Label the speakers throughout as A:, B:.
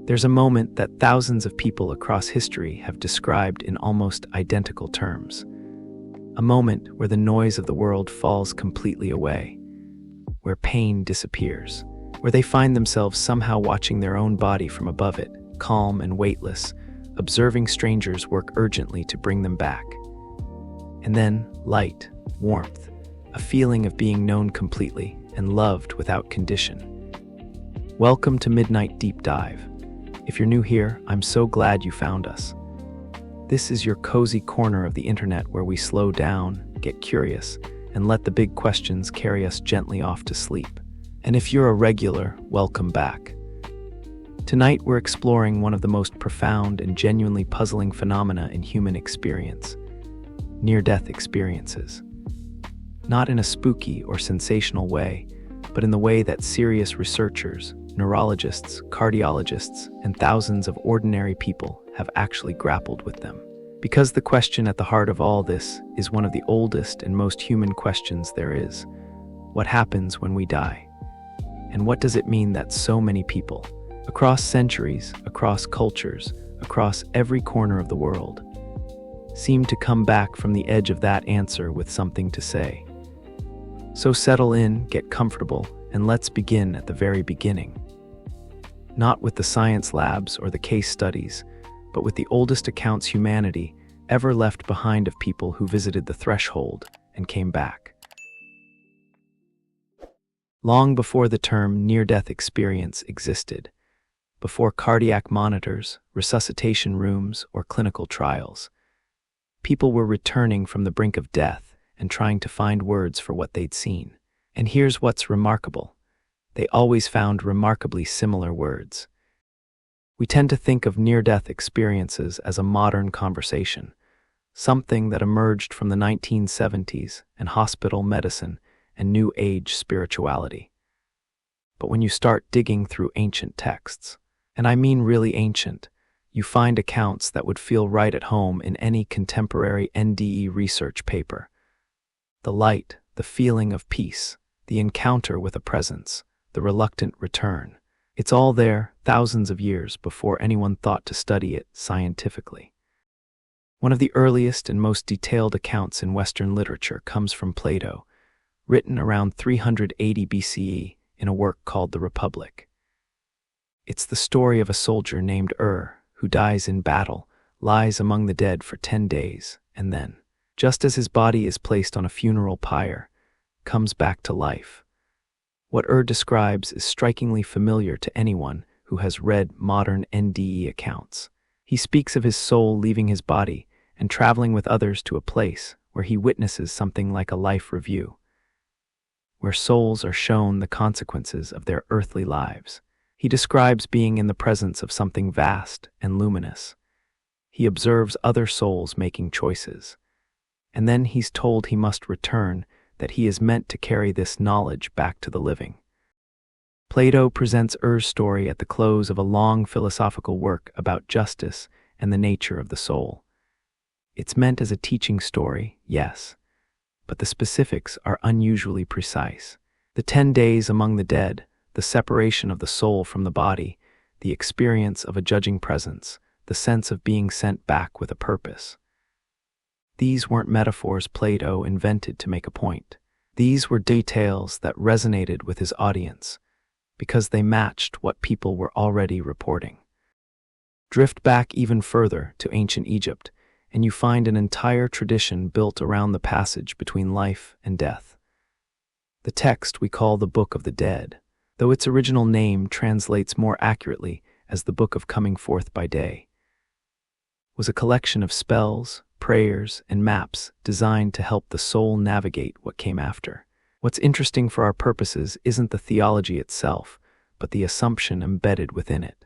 A: There's a moment that thousands of people across history have described in almost identical terms. A moment where the noise of the world falls completely away, where pain disappears, where they find themselves somehow watching their own body from above it, calm and weightless, observing strangers work urgently to bring them back. And then light, warmth, a feeling of being known completely and loved without condition. Welcome to Midnight Deep Dive. If you're new here, I'm so glad you found us. This is your cozy corner of the internet where we slow down, get curious, and let the big questions carry us gently off to sleep. And if you're a regular, welcome back. Tonight we're exploring one of the most profound and genuinely puzzling phenomena in human experience: near-death experiences. Not in a spooky or sensational way, but in the way that serious researchers, neurologists, cardiologists, and thousands of ordinary people have actually grappled with them. Because the question at the heart of all this is one of the oldest and most human questions there is: what happens when we die? And what does it mean that so many people, across centuries, across cultures, across every corner of the world, seem to come back from the edge of that answer with something to say? So settle in, get comfortable, and let's begin at the very beginning. Not with the science labs or the case studies, but with the oldest accounts humanity ever left behind of people who visited the threshold and came back. Long before the term near-death experience existed, before cardiac monitors, resuscitation rooms, or clinical trials, people were returning from the brink of death and trying to find words for what they'd seen. And here's what's remarkable: they always found remarkably similar words. We tend to think of near-death experiences as a modern conversation, something that emerged from the 1970s and hospital medicine and New Age spirituality. But when you start digging through ancient texts, and I mean really ancient, you find accounts that would feel right at home in any contemporary NDE research paper. The light, the feeling of peace, the encounter with a presence, the reluctant return. It's all there thousands of years before anyone thought to study it scientifically. One of the earliest and most detailed accounts in Western literature comes from Plato, written around 380 BCE in a work called the Republic. It's the story of a soldier named who dies in battle, lies among the dead for 10 days, and then, just as his body is placed on a funeral pyre, comes back to life. What describes is strikingly familiar to anyone who has read modern NDE accounts. He speaks of his soul leaving his body and traveling with others to a place where he witnesses something like a life review, where souls are shown the consequences of their earthly lives. He describes being in the presence of something vast and luminous. He observes other souls making choices, and then he's told he must return, that he is meant to carry this knowledge back to the living. Plato presents story at the close of a long philosophical work about justice and the nature of the soul. It's meant as a teaching story, yes, but the specifics are unusually precise. The 10 days among the dead, the separation of the soul from the body, the experience of a judging presence, the sense of being sent back with a purpose. These weren't metaphors Plato invented to make a point. These were details that resonated with his audience because they matched what people were already reporting. Drift back even further to ancient Egypt, and you find an entire tradition built around the passage between life and death. The text we call the Book of the Dead, though its original name translates more accurately as the Book of Coming Forth by Day, was a collection of spells, prayers, and maps designed to help the soul navigate what came after. What's interesting for our purposes isn't the theology itself, but the assumption embedded within it.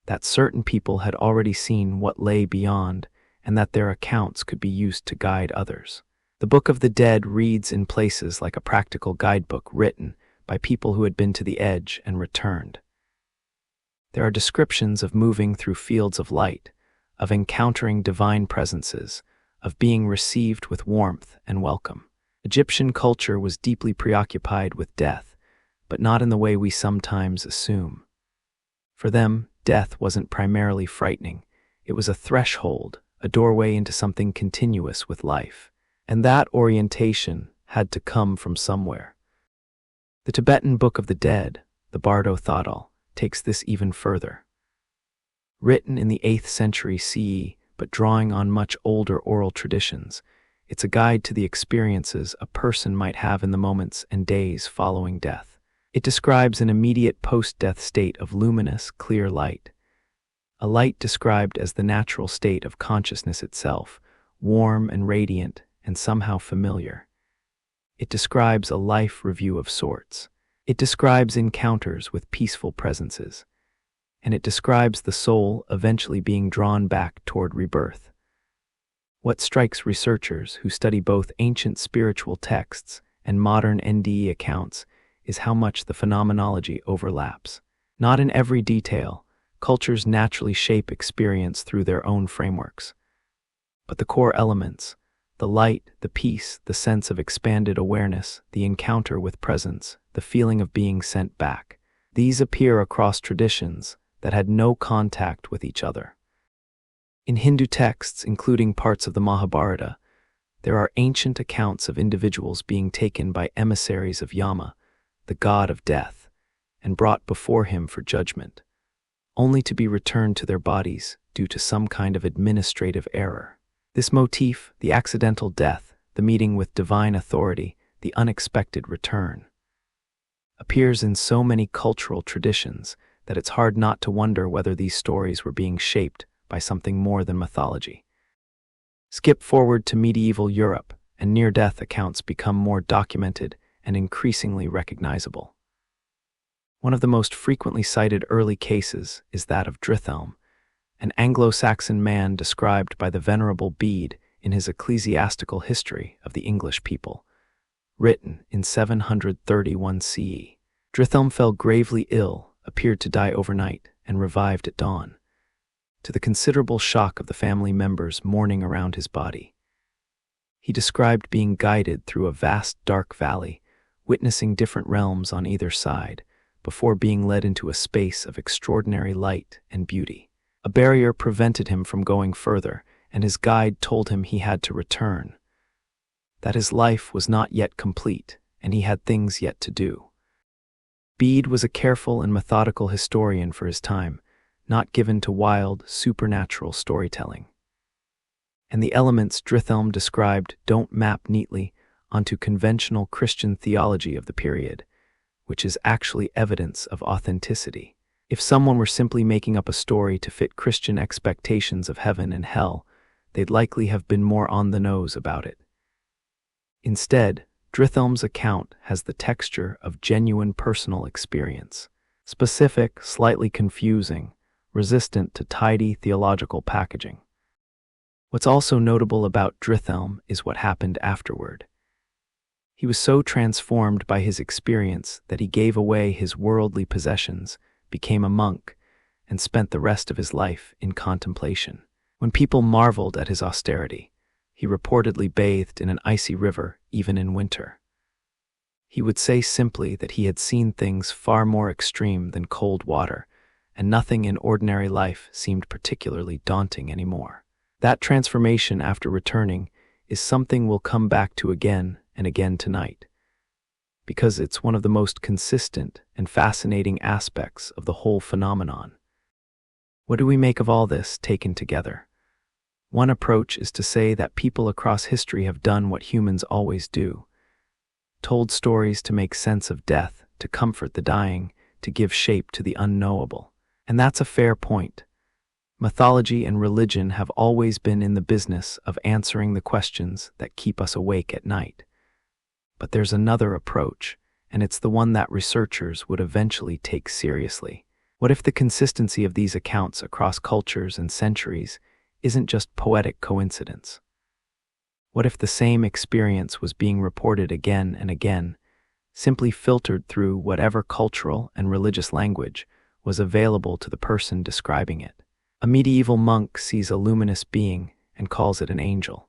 A: That certain people had already seen what lay beyond, and that their accounts could be used to guide others. The Book of the Dead reads in places like a practical guidebook written by people who had been to the edge and returned. There are descriptions of moving through fields of light, of encountering divine presences, of being received with warmth and welcome. Egyptian culture was deeply preoccupied with death, but not in the way we sometimes assume. For them, death wasn't primarily frightening. It was a threshold, a doorway into something continuous with life. And that orientation had to come from somewhere. The Tibetan Book of the Dead, the Bardo Thodol, takes this even further. Written in the 8th century CE, but drawing on much older oral traditions, it's a guide to the experiences a person might have in the moments and days following death. It describes an immediate post-death state of luminous, clear light. A light described as the natural state of consciousness itself, warm and radiant and somehow familiar. It describes a life review of sorts. It describes encounters with peaceful presences. And it describes the soul eventually being drawn back toward rebirth. What strikes researchers who study both ancient spiritual texts and modern NDE accounts is how much the phenomenology overlaps. Not in every detail, cultures naturally shape experience through their own frameworks. But the core elements, the light, the peace, the sense of expanded awareness, the encounter with presence, the feeling of being sent back, these appear across traditions that had no contact with each other. In Hindu texts, including parts of the Mahabharata, there are ancient accounts of individuals being taken by emissaries of Yama, the god of death, and brought before him for judgment, only to be returned to their bodies due to some kind of administrative error. This motif, the accidental death, the meeting with divine authority, the unexpected return, appears in so many cultural traditions that it's hard not to wonder whether these stories were being shaped by something more than mythology. Skip forward to medieval Europe, and near-death accounts become more documented and increasingly recognizable. One of the most frequently cited early cases is that of Drithelm, an Anglo-Saxon man described by the Venerable Bede in his ecclesiastical history of the English people, written in 731 CE. Drithelm fell gravely ill, appeared to die overnight, and revived at dawn, to the considerable shock of the family members mourning around his body. He described being guided through a vast dark valley, witnessing different realms on either side, before being led into a space of extraordinary light and beauty. A barrier prevented him from going further, and his guide told him he had to return, that his life was not yet complete, and he had things yet to do. Bede was a careful and methodical historian for his time, not given to wild, supernatural storytelling. And the elements Drithelm described don't map neatly onto conventional Christian theology of the period, which is actually evidence of authenticity. If someone were simply making up a story to fit Christian expectations of heaven and hell, they'd likely have been more on the nose about it. Instead, Drithelm's account has the texture of genuine personal experience, specific, slightly confusing, resistant to tidy theological packaging. What's also notable about Drithelm is what happened afterward. He was so transformed by his experience that he gave away his worldly possessions, became a monk, and spent the rest of his life in contemplation. When people marveled at his austerity, he reportedly bathed in an icy river even in winter. He would say simply that he had seen things far more extreme than cold water, and nothing in ordinary life seemed particularly daunting anymore. That transformation after returning is something we'll come back to again and again tonight, because it's one of the most consistent and fascinating aspects of the whole phenomenon. What do we make of all this taken together? One approach is to say that people across history have done what humans always do, told stories to make sense of death, to comfort the dying, to give shape to the unknowable. And that's a fair point. Mythology and religion have always been in the business of answering the questions that keep us awake at night. But there's another approach, and it's the one that researchers would eventually take seriously. What if the consistency of these accounts across cultures and centuries isn't just poetic coincidence? What if the same experience was being reported again and again, simply filtered through whatever cultural and religious language was available to the person describing it? A medieval monk sees a luminous being and calls it an angel.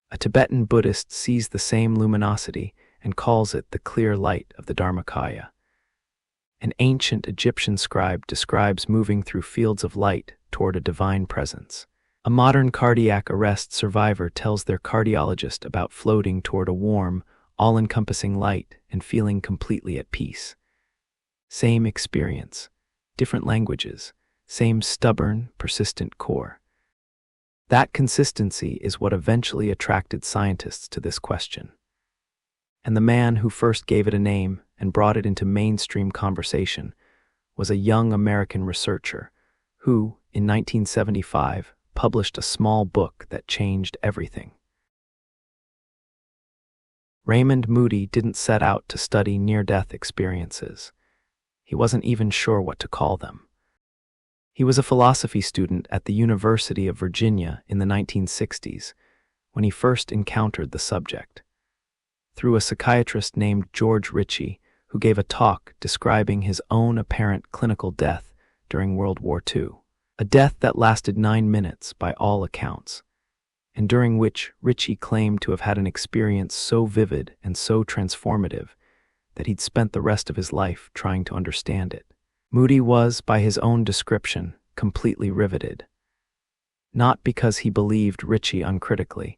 A: A Tibetan Buddhist sees the same luminosity and calls it the clear light of the Dharmakaya. An ancient Egyptian scribe describes moving through fields of light toward a divine presence. A modern cardiac arrest survivor tells their cardiologist about floating toward a warm, all-encompassing light and feeling completely at peace. Same experience, different languages, same stubborn, persistent core. That consistency is what eventually attracted scientists to this question. And the man who first gave it a name and brought it into mainstream conversation was a young American researcher who, in 1975, published a small book that changed everything. Raymond Moody didn't set out to study near-death experiences. He wasn't even sure what to call them. He was a philosophy student at the University of Virginia in the 1960s when he first encountered the subject. Through a psychiatrist named George Ritchie, who gave a talk describing his own apparent clinical death during World War II. A death that lasted 9 minutes by all accounts, and during which Ritchie claimed to have had an experience so vivid and so transformative that he'd spent the rest of his life trying to understand it. Moody was, by his own description, completely riveted. Not because he believed Ritchie uncritically,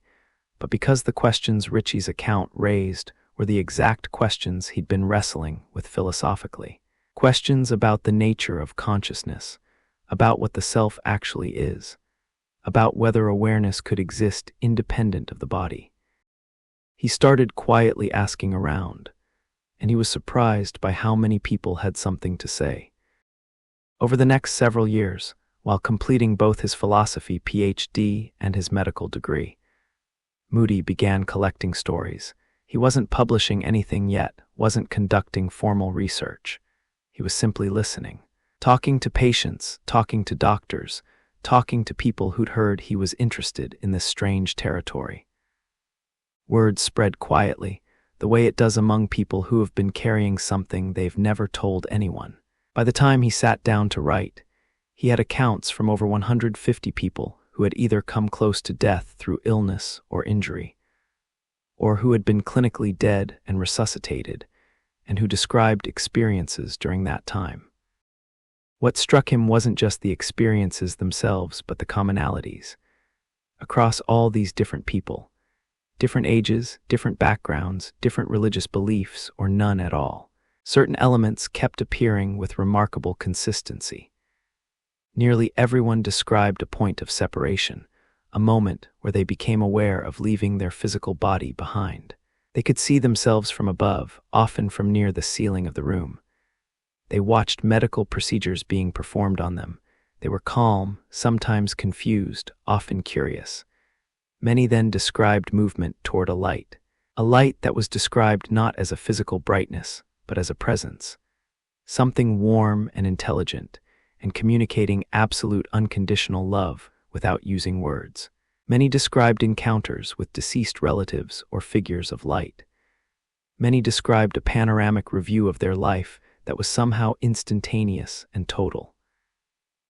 A: but because the questions Ritchie's account raised were the exact questions he'd been wrestling with philosophically. Questions about the nature of consciousness, about what the self actually is, about whether awareness could exist independent of the body. He started quietly asking around, and he was surprised by how many people had something to say. Over the next several years, while completing both his philosophy PhD and his medical degree, Moody began collecting stories. He wasn't publishing anything yet, wasn't conducting formal research. He was simply listening, talking to patients, talking to doctors, talking to people who'd heard he was interested in this strange territory. Word spread quietly, the way it does among people who have been carrying something they've never told anyone. By the time he sat down to write, he had accounts from over 150 people who had either come close to death through illness or injury, or who had been clinically dead and resuscitated, and who described experiences during that time. What struck him wasn't just the experiences themselves, but the commonalities. Across all these different people, different ages, different backgrounds, different religious beliefs, or none at all, certain elements kept appearing with remarkable consistency. Nearly everyone described a point of separation, a moment where they became aware of leaving their physical body behind. They could see themselves from above, often from near the ceiling of the room. They watched medical procedures being performed on them. They were calm, sometimes confused, often curious. Many then described movement toward a light that was described not as a physical brightness, but as a presence, something warm and intelligent, and communicating absolute unconditional love without using words. Many described encounters with deceased relatives or figures of light. Many described a panoramic review of their life that was somehow instantaneous and total.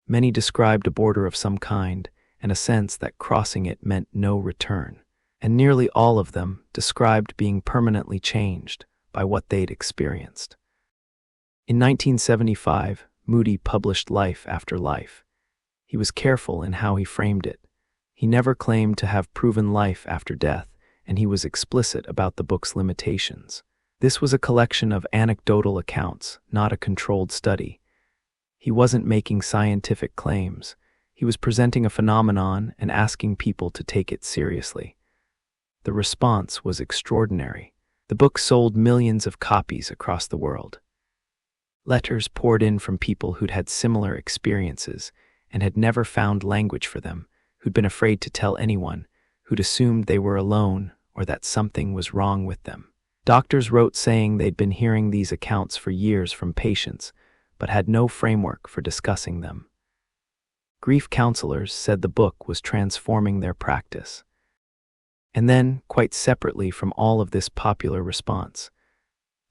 A: Many described a border of some kind and a sense that crossing it meant no return. And nearly all of them described being permanently changed by what they'd experienced. In 1975, Moody published Life After Life. He was careful in how he framed it. He never claimed to have proven life after death, and he was explicit about the book's limitations. This was a collection of anecdotal accounts, not a controlled study. He wasn't making scientific claims. He was presenting a phenomenon and asking people to take it seriously. The response was extraordinary. The book sold millions of copies across the world. Letters poured in from people who'd had similar experiences and had never found language for them, who'd been afraid to tell anyone, who'd assumed they were alone or that something was wrong with them. Doctors wrote saying they'd been hearing these accounts for years from patients, but had no framework for discussing them. Grief counselors said the book was transforming their practice. And then, quite separately from all of this popular response,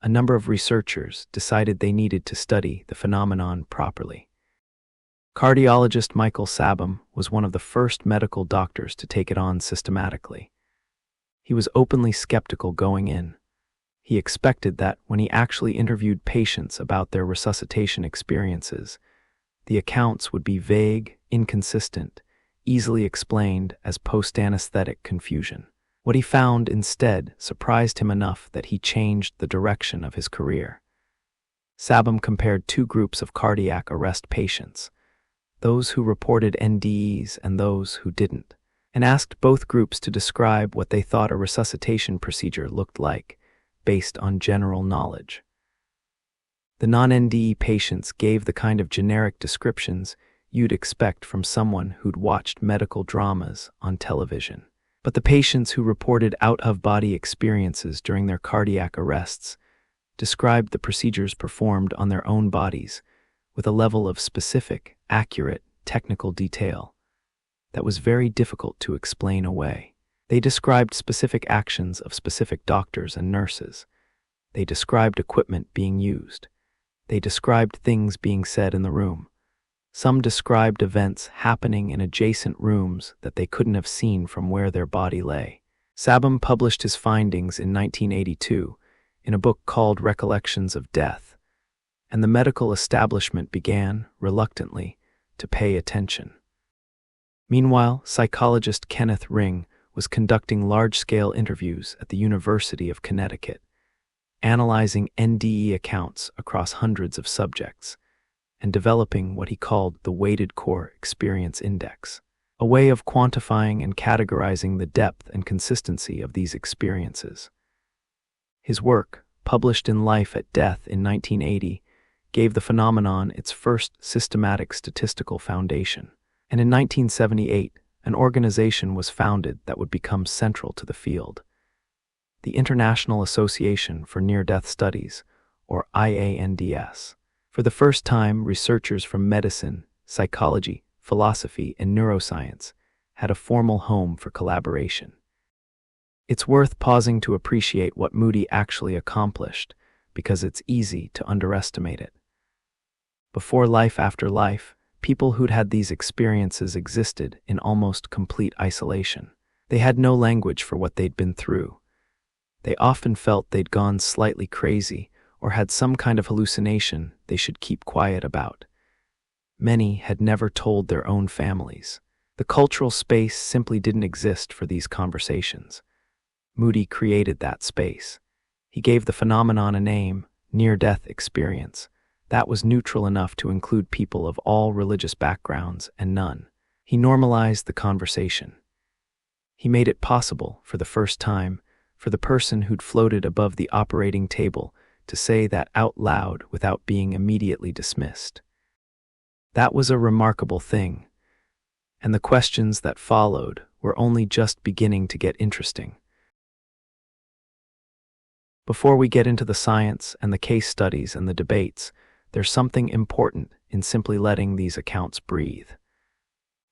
A: a number of researchers decided they needed to study the phenomenon properly. Cardiologist Michael Sabom was one of the first medical doctors to take it on systematically. He was openly skeptical going in. He expected that when he actually interviewed patients about their resuscitation experiences, the accounts would be vague, inconsistent, easily explained as post-anesthetic confusion. What he found instead surprised him enough that he changed the direction of his career. Sabam compared two groups of cardiac arrest patients, those who reported NDEs and those who didn't, and asked both groups to describe what they thought a resuscitation procedure looked like, based on general knowledge. The non-NDE patients gave the kind of generic descriptions you'd expect from someone who'd watched medical dramas on television. But the patients who reported out-of-body experiences during their cardiac arrests described the procedures performed on their own bodies with a level of specific, accurate, technical detail that was very difficult to explain away. They described specific actions of specific doctors and nurses. They described equipment being used. They described things being said in the room. Some described events happening in adjacent rooms that they couldn't have seen from where their body lay. Sabam published his findings in 1982 in a book called Recollections of Death, and the medical establishment began, reluctantly, to pay attention. Meanwhile, psychologist Kenneth Ring was conducting large-scale interviews at the University of Connecticut, analyzing NDE accounts across hundreds of subjects, and developing what he called the Weighted Core Experience Index, a way of quantifying and categorizing the depth and consistency of these experiences. His work, published in Life at Death in 1980, gave the phenomenon its first systematic statistical foundation, and in 1978, an organization was founded that would become central to the field. The International Association for Near-Death Studies, or IANDS. For the first time, researchers from medicine, psychology, philosophy, and neuroscience had a formal home for collaboration. It's worth pausing to appreciate what Moody actually accomplished, because it's easy to underestimate it. Before Life After Life, people who'd had these experiences existed in almost complete isolation. They had no language for what they'd been through. They often felt they'd gone slightly crazy or had some kind of hallucination they should keep quiet about. Many had never told their own families. The cultural space simply didn't exist for these conversations. Moody created that space. He gave the phenomenon a name, near-death experience, that was neutral enough to include people of all religious backgrounds and none. He normalized the conversation. He made it possible, for the first time, for the person who'd floated above the operating table to say that out loud without being immediately dismissed. That was a remarkable thing, and the questions that followed were only just beginning to get interesting. Before we get into the science and the case studies and the debates, there's something important in simply letting these accounts breathe.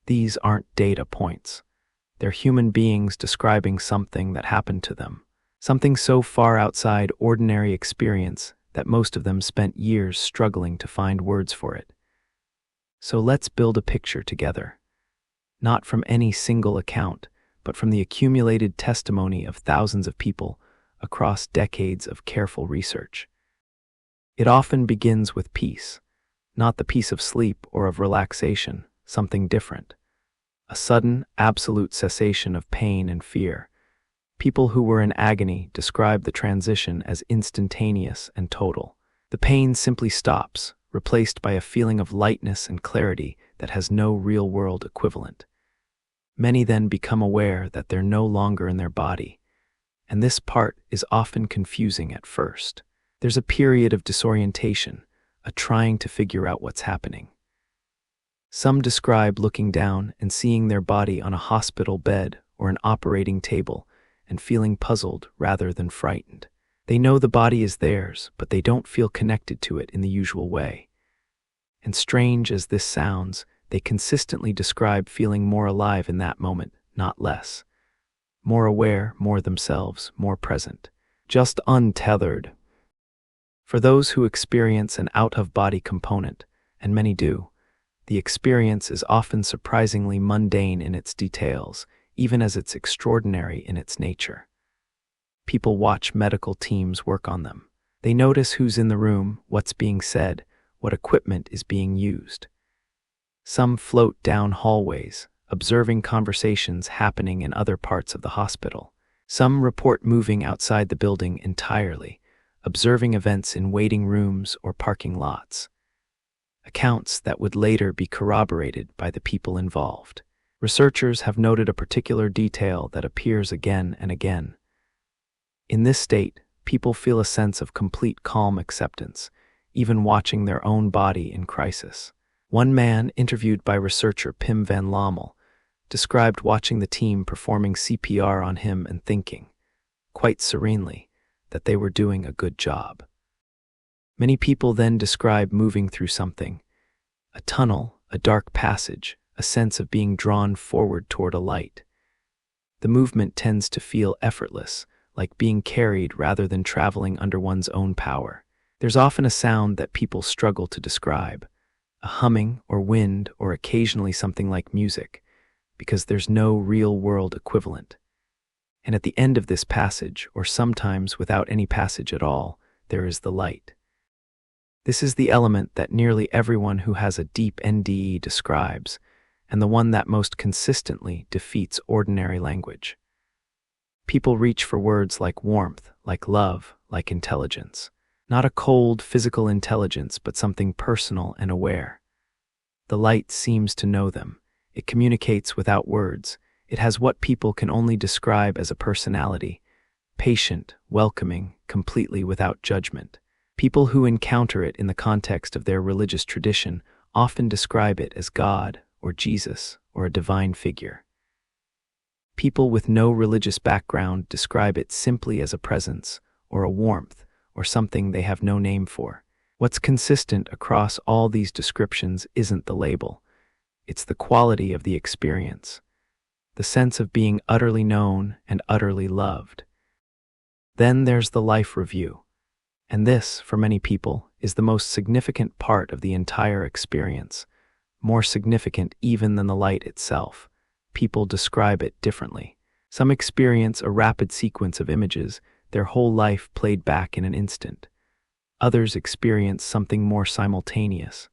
A: These aren't data points. They're human beings describing something that happened to them, something so far outside ordinary experience that most of them spent years struggling to find words for it. So let's build a picture together, not from any single account, but from the accumulated testimony of thousands of people across decades of careful research. It often begins with peace, not the peace of sleep or of relaxation, something different. A sudden, absolute cessation of pain and fear. People who were in agony describe the transition as instantaneous and total. The pain simply stops, replaced by a feeling of lightness and clarity that has no real-world equivalent. Many then become aware that they're no longer in their body, and this part is often confusing at first. There's a period of disorientation, a trying to figure out what's happening. Some describe looking down and seeing their body on a hospital bed or an operating table and feeling puzzled rather than frightened. They know the body is theirs, but they don't feel connected to it in the usual way. And strange as this sounds, they consistently describe feeling more alive in that moment, not less. More aware, more themselves, more present. Just untethered. For those who experience an out-of-body component, and many do, the experience is often surprisingly mundane in its details, even as it's extraordinary in its nature. People watch medical teams work on them. They notice who's in the room, what's being said, what equipment is being used. Some float down hallways, observing conversations happening in other parts of the hospital. Some report moving outside the building entirely, observing events in waiting rooms or parking lots. Accounts that would later be corroborated by the people involved. Researchers have noted a particular detail that appears again and again. In this state, people feel a sense of complete calm acceptance, even watching their own body in crisis. One man, interviewed by researcher Pim van Lommel, described watching the team performing CPR on him and thinking, quite serenely, that they were doing a good job. Many people then describe moving through something, a tunnel, a dark passage, a sense of being drawn forward toward a light. The movement tends to feel effortless, like being carried rather than traveling under one's own power. There's often a sound that people struggle to describe, a humming or wind or occasionally something like music, because there's no real-world equivalent. And at the end of this passage, or sometimes without any passage at all, there is the light. This is the element that nearly everyone who has a deep NDE describes, and the one that most consistently defeats ordinary language. People reach for words like warmth, like love, like intelligence. Not a cold, physical intelligence, but something personal and aware. The light seems to know them. It communicates without words. It has what people can only describe as a personality, patient, welcoming, completely without judgment. People who encounter it in the context of their religious tradition often describe it as God or Jesus or a divine figure. People with no religious background describe it simply as a presence or a warmth or something they have no name for. What's consistent across all these descriptions isn't the label. It's the quality of the experience, the sense of being utterly known and utterly loved. Then there's the life review. And this, for many people, is the most significant part of the entire experience, more significant even than the light itself. People describe it differently. Some experience a rapid sequence of images, their whole life played back in an instant. Others experience something more simultaneous.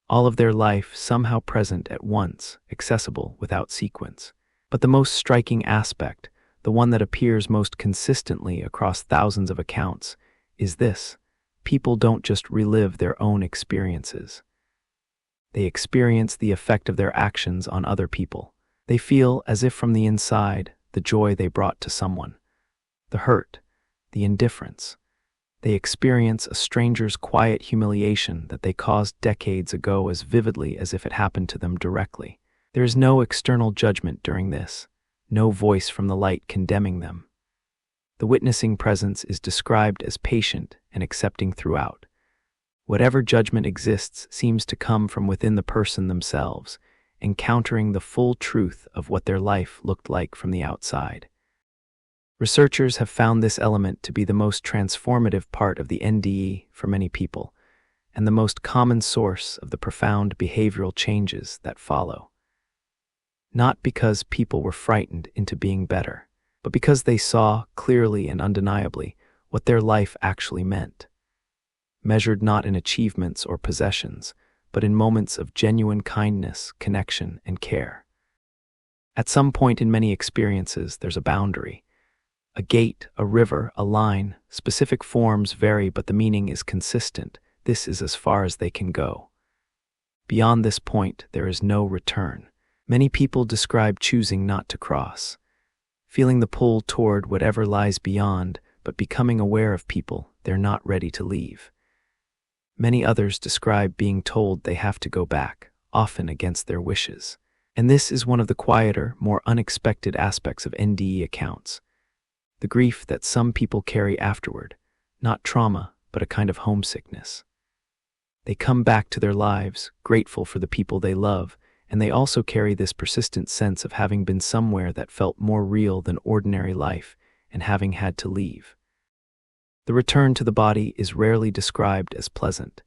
A: All of their life somehow present at once, accessible without sequence. But the most striking aspect, the one that appears most consistently across thousands of accounts, is this: people don't just relive their own experiences. They experience the effect of their actions on other people. They feel, as if from the inside, the joy they brought to someone, the hurt, the indifference. They experience a stranger's quiet humiliation that they caused decades ago as vividly as if it happened to them directly. There is no external judgment during this, no voice from the light condemning them. The witnessing presence is described as patient and accepting throughout. Whatever judgment exists seems to come from within the person themselves, encountering the full truth of what their life looked like from the outside. Researchers have found this element to be the most transformative part of the NDE for many people, and the most common source of the profound behavioral changes that follow. Not because people were frightened into being better, but because they saw clearly and undeniably what their life actually meant, measured not in achievements or possessions, but in moments of genuine kindness, connection, and care. At some point in many experiences, there's a boundary. A gate, a river, a line. Specific forms vary, but the meaning is consistent. This is as far as they can go. Beyond this point, there is no return. Many people describe choosing not to cross, feeling the pull toward whatever lies beyond, but becoming aware of people they're not ready to leave. Many others describe being told they have to go back, often against their wishes. And this is one of the quieter, more unexpected aspects of NDE accounts. The grief that some people carry afterward, not trauma, but a kind of homesickness. They come back to their lives, grateful for the people they love, and they also carry this persistent sense of having been somewhere that felt more real than ordinary life and having had to leave. The return to the body is rarely described as pleasant.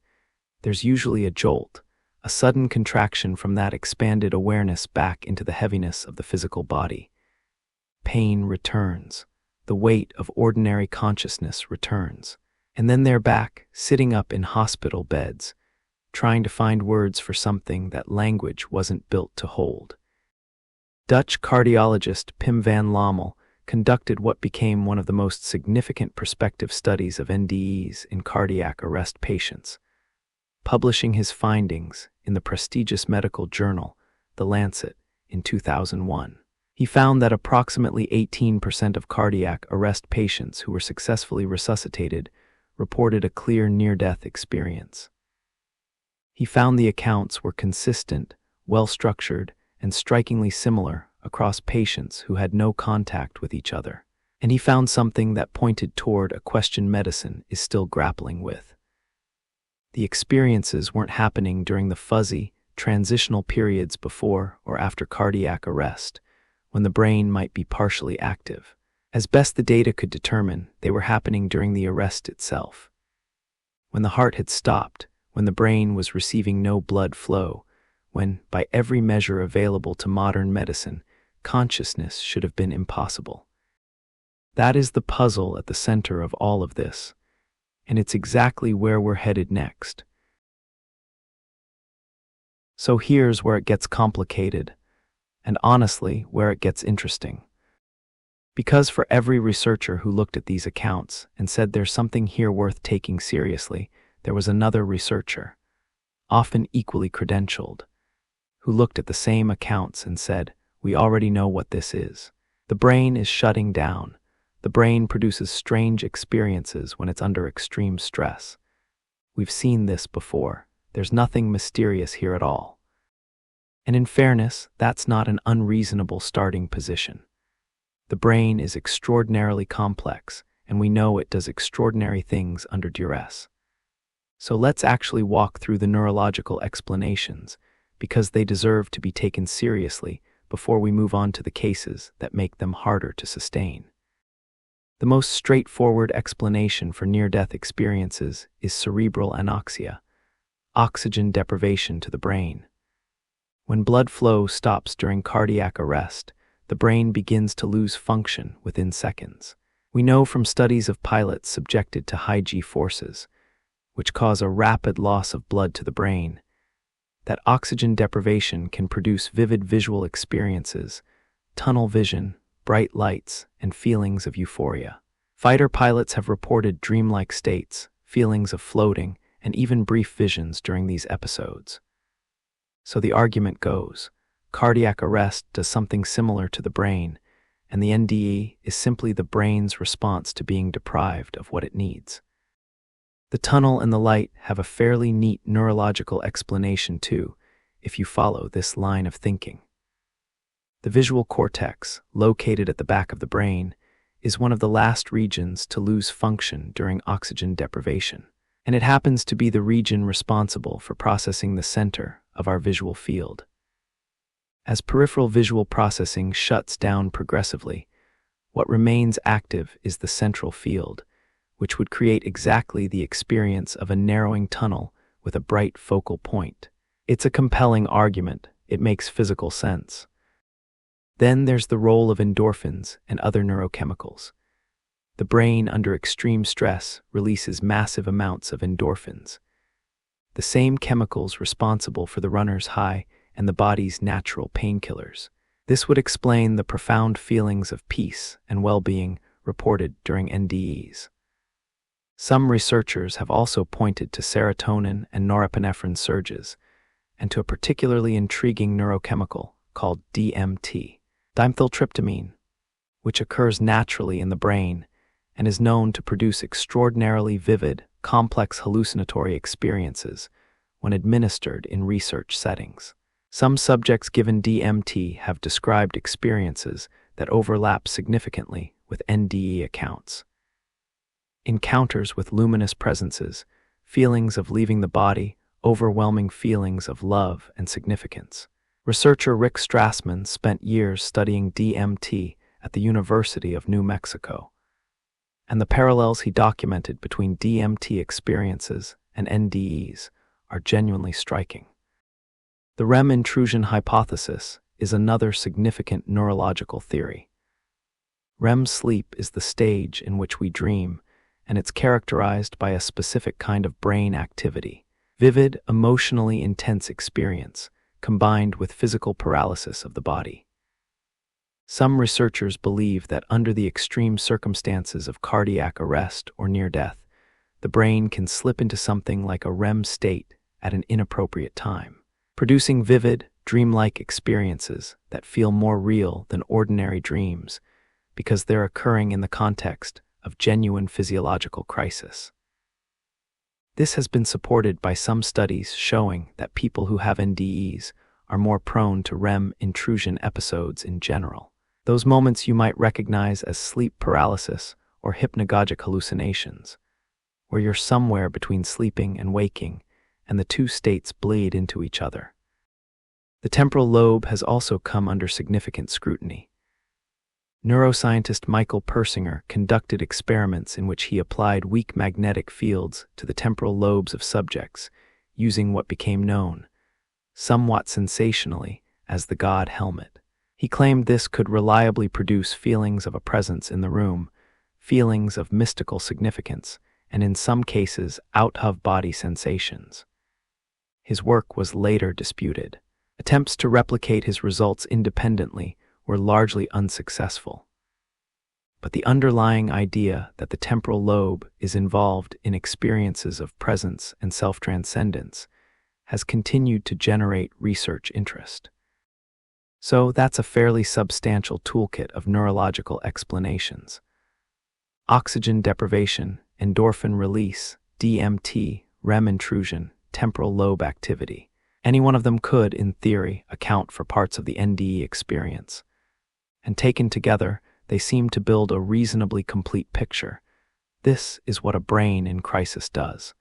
A: There's usually a jolt, a sudden contraction from that expanded awareness back into the heaviness of the physical body. Pain returns. the weight of ordinary consciousness returns. And then they're back, sitting up in hospital beds, trying to find words for something that language wasn't built to hold. Dutch cardiologist Pim van Lommel conducted what became one of the most significant prospective studies of NDEs in cardiac arrest patients, publishing his findings in the prestigious medical journal, The Lancet, in 2001. He found that approximately 18% of cardiac arrest patients who were successfully resuscitated reported a clear near-death experience. He found the accounts were consistent, well-structured, and strikingly similar across patients who had no contact with each other. And he found something that pointed toward a question medicine is still grappling with. The experiences weren't happening during the fuzzy, transitional periods before or after cardiac arrest, when the brain might be partially active. As best the data could determine, they were happening during the arrest itself. When the heart had stopped, when the brain was receiving no blood flow, when, by every measure available to modern medicine, consciousness should have been impossible. That is the puzzle at the center of all of this, and it's exactly where we're headed next. So here's where it gets complicated, and honestly, where it gets interesting. Because for every researcher who looked at these accounts and said there's something here worth taking seriously, there was another researcher, often equally credentialed, who looked at the same accounts and said, we already know what this is. The brain is shutting down. The brain produces strange experiences when it's under extreme stress. We've seen this before. There's nothing mysterious here at all. And in fairness, that's not an unreasonable starting position. The brain is extraordinarily complex, and we know it does extraordinary things under duress. So let's actually walk through the neurological explanations, because they deserve to be taken seriously before we move on to the cases that make them harder to sustain. The most straightforward explanation for near-death experiences is cerebral anoxia, oxygen deprivation to the brain. When blood flow stops during cardiac arrest, the brain begins to lose function within seconds. We know from studies of pilots subjected to high G forces, which cause a rapid loss of blood to the brain, that oxygen deprivation can produce vivid visual experiences, tunnel vision, bright lights, and feelings of euphoria. Fighter pilots have reported dreamlike states, feelings of floating, and even brief visions during these episodes. So the argument goes, cardiac arrest does something similar to the brain, and the NDE is simply the brain's response to being deprived of what it needs. The tunnel and the light have a fairly neat neurological explanation too, if you follow this line of thinking. The visual cortex, located at the back of the brain, is one of the last regions to lose function during oxygen deprivation, and it happens to be the region responsible for processing the center of our visual field. As peripheral visual processing shuts down progressively, what remains active is the central field, which would create exactly the experience of a narrowing tunnel with a bright focal point. It's a compelling argument. It makes physical sense. Then there's the role of endorphins and other neurochemicals. The brain, under extreme stress, releases massive amounts of endorphins, the same chemicals responsible for the runner's high and the body's natural painkillers. This would explain the profound feelings of peace and well-being reported during NDEs. Some researchers have also pointed to serotonin and norepinephrine surges, and to a particularly intriguing neurochemical called DMT, dimethyltryptamine, which occurs naturally in the brain and is known to produce extraordinarily vivid, complex hallucinatory experiences when administered in research settings. Some subjects given DMT have described experiences that overlap significantly with NDE accounts. Encounters with luminous presences, feelings of leaving the body, overwhelming feelings of love and significance. Researcher Rick Strassman spent years studying DMT at the University of New Mexico, and the parallels he documented between DMT experiences and NDEs are genuinely striking. The REM intrusion hypothesis is another significant neurological theory. REM sleep is the stage in which we dream, and it's characterized by a specific kind of brain activity. Vivid, emotionally intense experience, combined with physical paralysis of the body. Some researchers believe that under the extreme circumstances of cardiac arrest or near death, the brain can slip into something like a REM state at an inappropriate time, producing vivid, dreamlike experiences that feel more real than ordinary dreams because they're occurring in the context of genuine physiological crisis. This has been supported by some studies showing that people who have NDEs are more prone to REM intrusion episodes in general. Those moments you might recognize as sleep paralysis or hypnagogic hallucinations, where you're somewhere between sleeping and waking, and the two states bleed into each other. The temporal lobe has also come under significant scrutiny. Neuroscientist Michael Persinger conducted experiments in which he applied weak magnetic fields to the temporal lobes of subjects, using what became known, somewhat sensationally, as the God helmet. He claimed this could reliably produce feelings of a presence in the room, feelings of mystical significance, and in some cases out-of-body sensations. His work was later disputed. Attempts to replicate his results independently were largely unsuccessful. But the underlying idea that the temporal lobe is involved in experiences of presence and self-transcendence has continued to generate research interest. So that's a fairly substantial toolkit of neurological explanations. Oxygen deprivation, endorphin release, DMT, REM intrusion, temporal lobe activity. Any one of them could, in theory, account for parts of the NDE experience. And taken together, they seem to build a reasonably complete picture. This is what a brain in crisis does.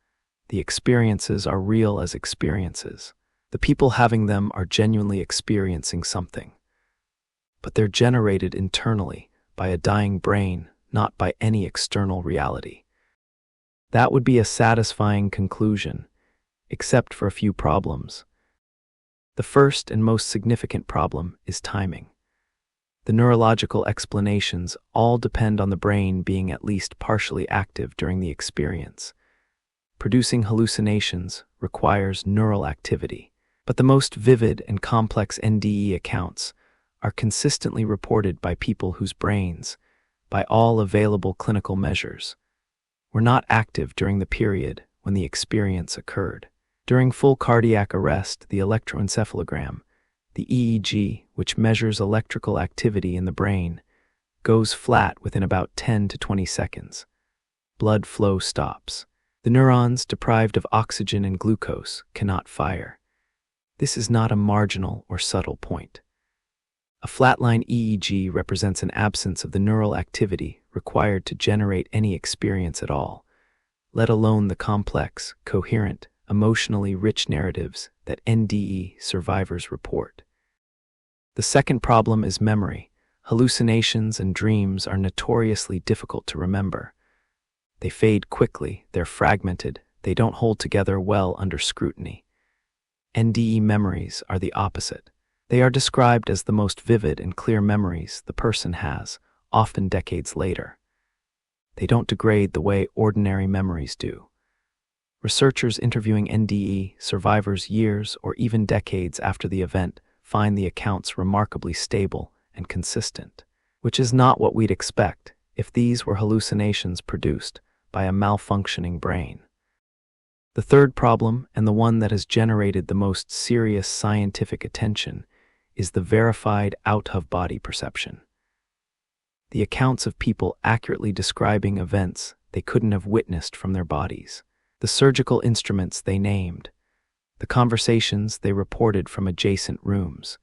A: The experiences are real as experiences. The people having them are genuinely experiencing something. But they're generated internally by a dying brain, not by any external reality. That would be a satisfying conclusion, except for a few problems. The first and most significant problem is timing. The neurological explanations all depend on the brain being at least partially active during the experience. Producing hallucinations requires neural activity, but the most vivid and complex NDE accounts are consistently reported by people whose brains, by all available clinical measures, were not active during the period when the experience occurred. During full cardiac arrest, the electroencephalogram, the EEG, which measures electrical activity in the brain, goes flat within about 10 to 20 seconds. Blood flow stops. The neurons, deprived of oxygen and glucose, cannot fire. This is not a marginal or subtle point. A flatline EEG represents an absence of the neural activity required to generate any experience at all, let alone the complex, coherent, emotionally rich narratives that NDE survivors report. The second problem is memory. Hallucinations and dreams are notoriously difficult to remember. They fade quickly, they're fragmented, they don't hold together well under scrutiny. NDE memories are the opposite. They are described as the most vivid and clear memories the person has, often decades later. They don't degrade the way ordinary memories do. Researchers interviewing NDE survivors years or even decades after the event find the accounts remarkably stable and consistent, which is not what we'd expect if these were hallucinations produced by a malfunctioning brain. The third problem, and the one that has generated the most serious scientific attention, is the verified out-of-body perception. The accounts of people accurately describing events they couldn't have witnessed from their bodies, the surgical instruments they named, the conversations they reported from adjacent rooms,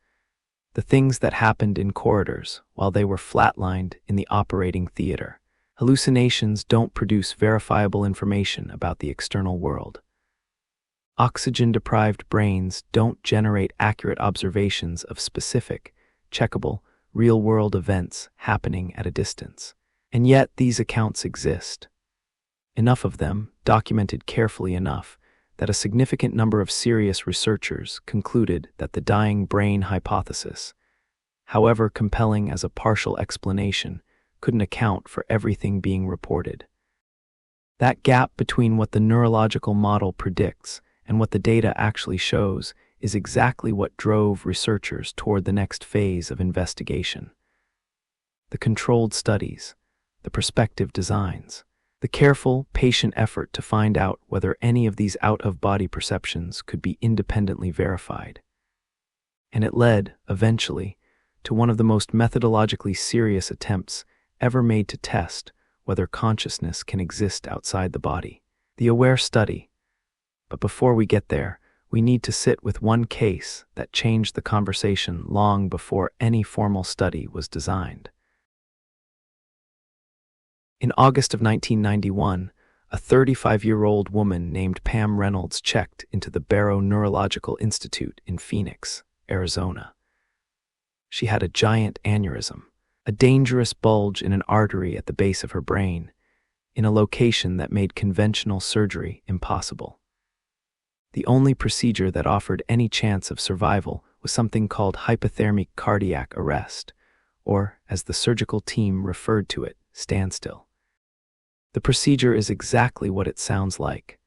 A: the things that happened in corridors while they were flatlined in the operating theater. Hallucinations don't produce verifiable information about the external world. Oxygen-deprived brains don't generate accurate observations of specific, checkable, real-world events happening at a distance. And yet these accounts exist. Enough of them, documented carefully enough, that a significant number of serious researchers concluded that the dying brain hypothesis, however compelling as a partial explanation, couldn't account for everything being reported. That gap between what the neurological model predicts and what the data actually shows is exactly what drove researchers toward the next phase of investigation. The controlled studies, the prospective designs, the careful, patient effort to find out whether any of these out-of-body perceptions could be independently verified. And it led, eventually, to one of the most methodologically serious attempts ever made to test whether consciousness can exist outside the body, the AWARE study. But before we get there, we need to sit with one case that changed the conversation long before any formal study was designed. In August of 1991, a 35-year-old woman named Pam Reynolds checked into the Barrow Neurological Institute in Phoenix, Arizona. She had a giant aneurysm, a dangerous bulge in an artery at the base of her brain, in a location that made conventional surgery impossible. The only procedure that offered any chance of survival was something called hypothermic cardiac arrest, or, as the surgical team referred to it, standstill. The procedure is exactly what it sounds like.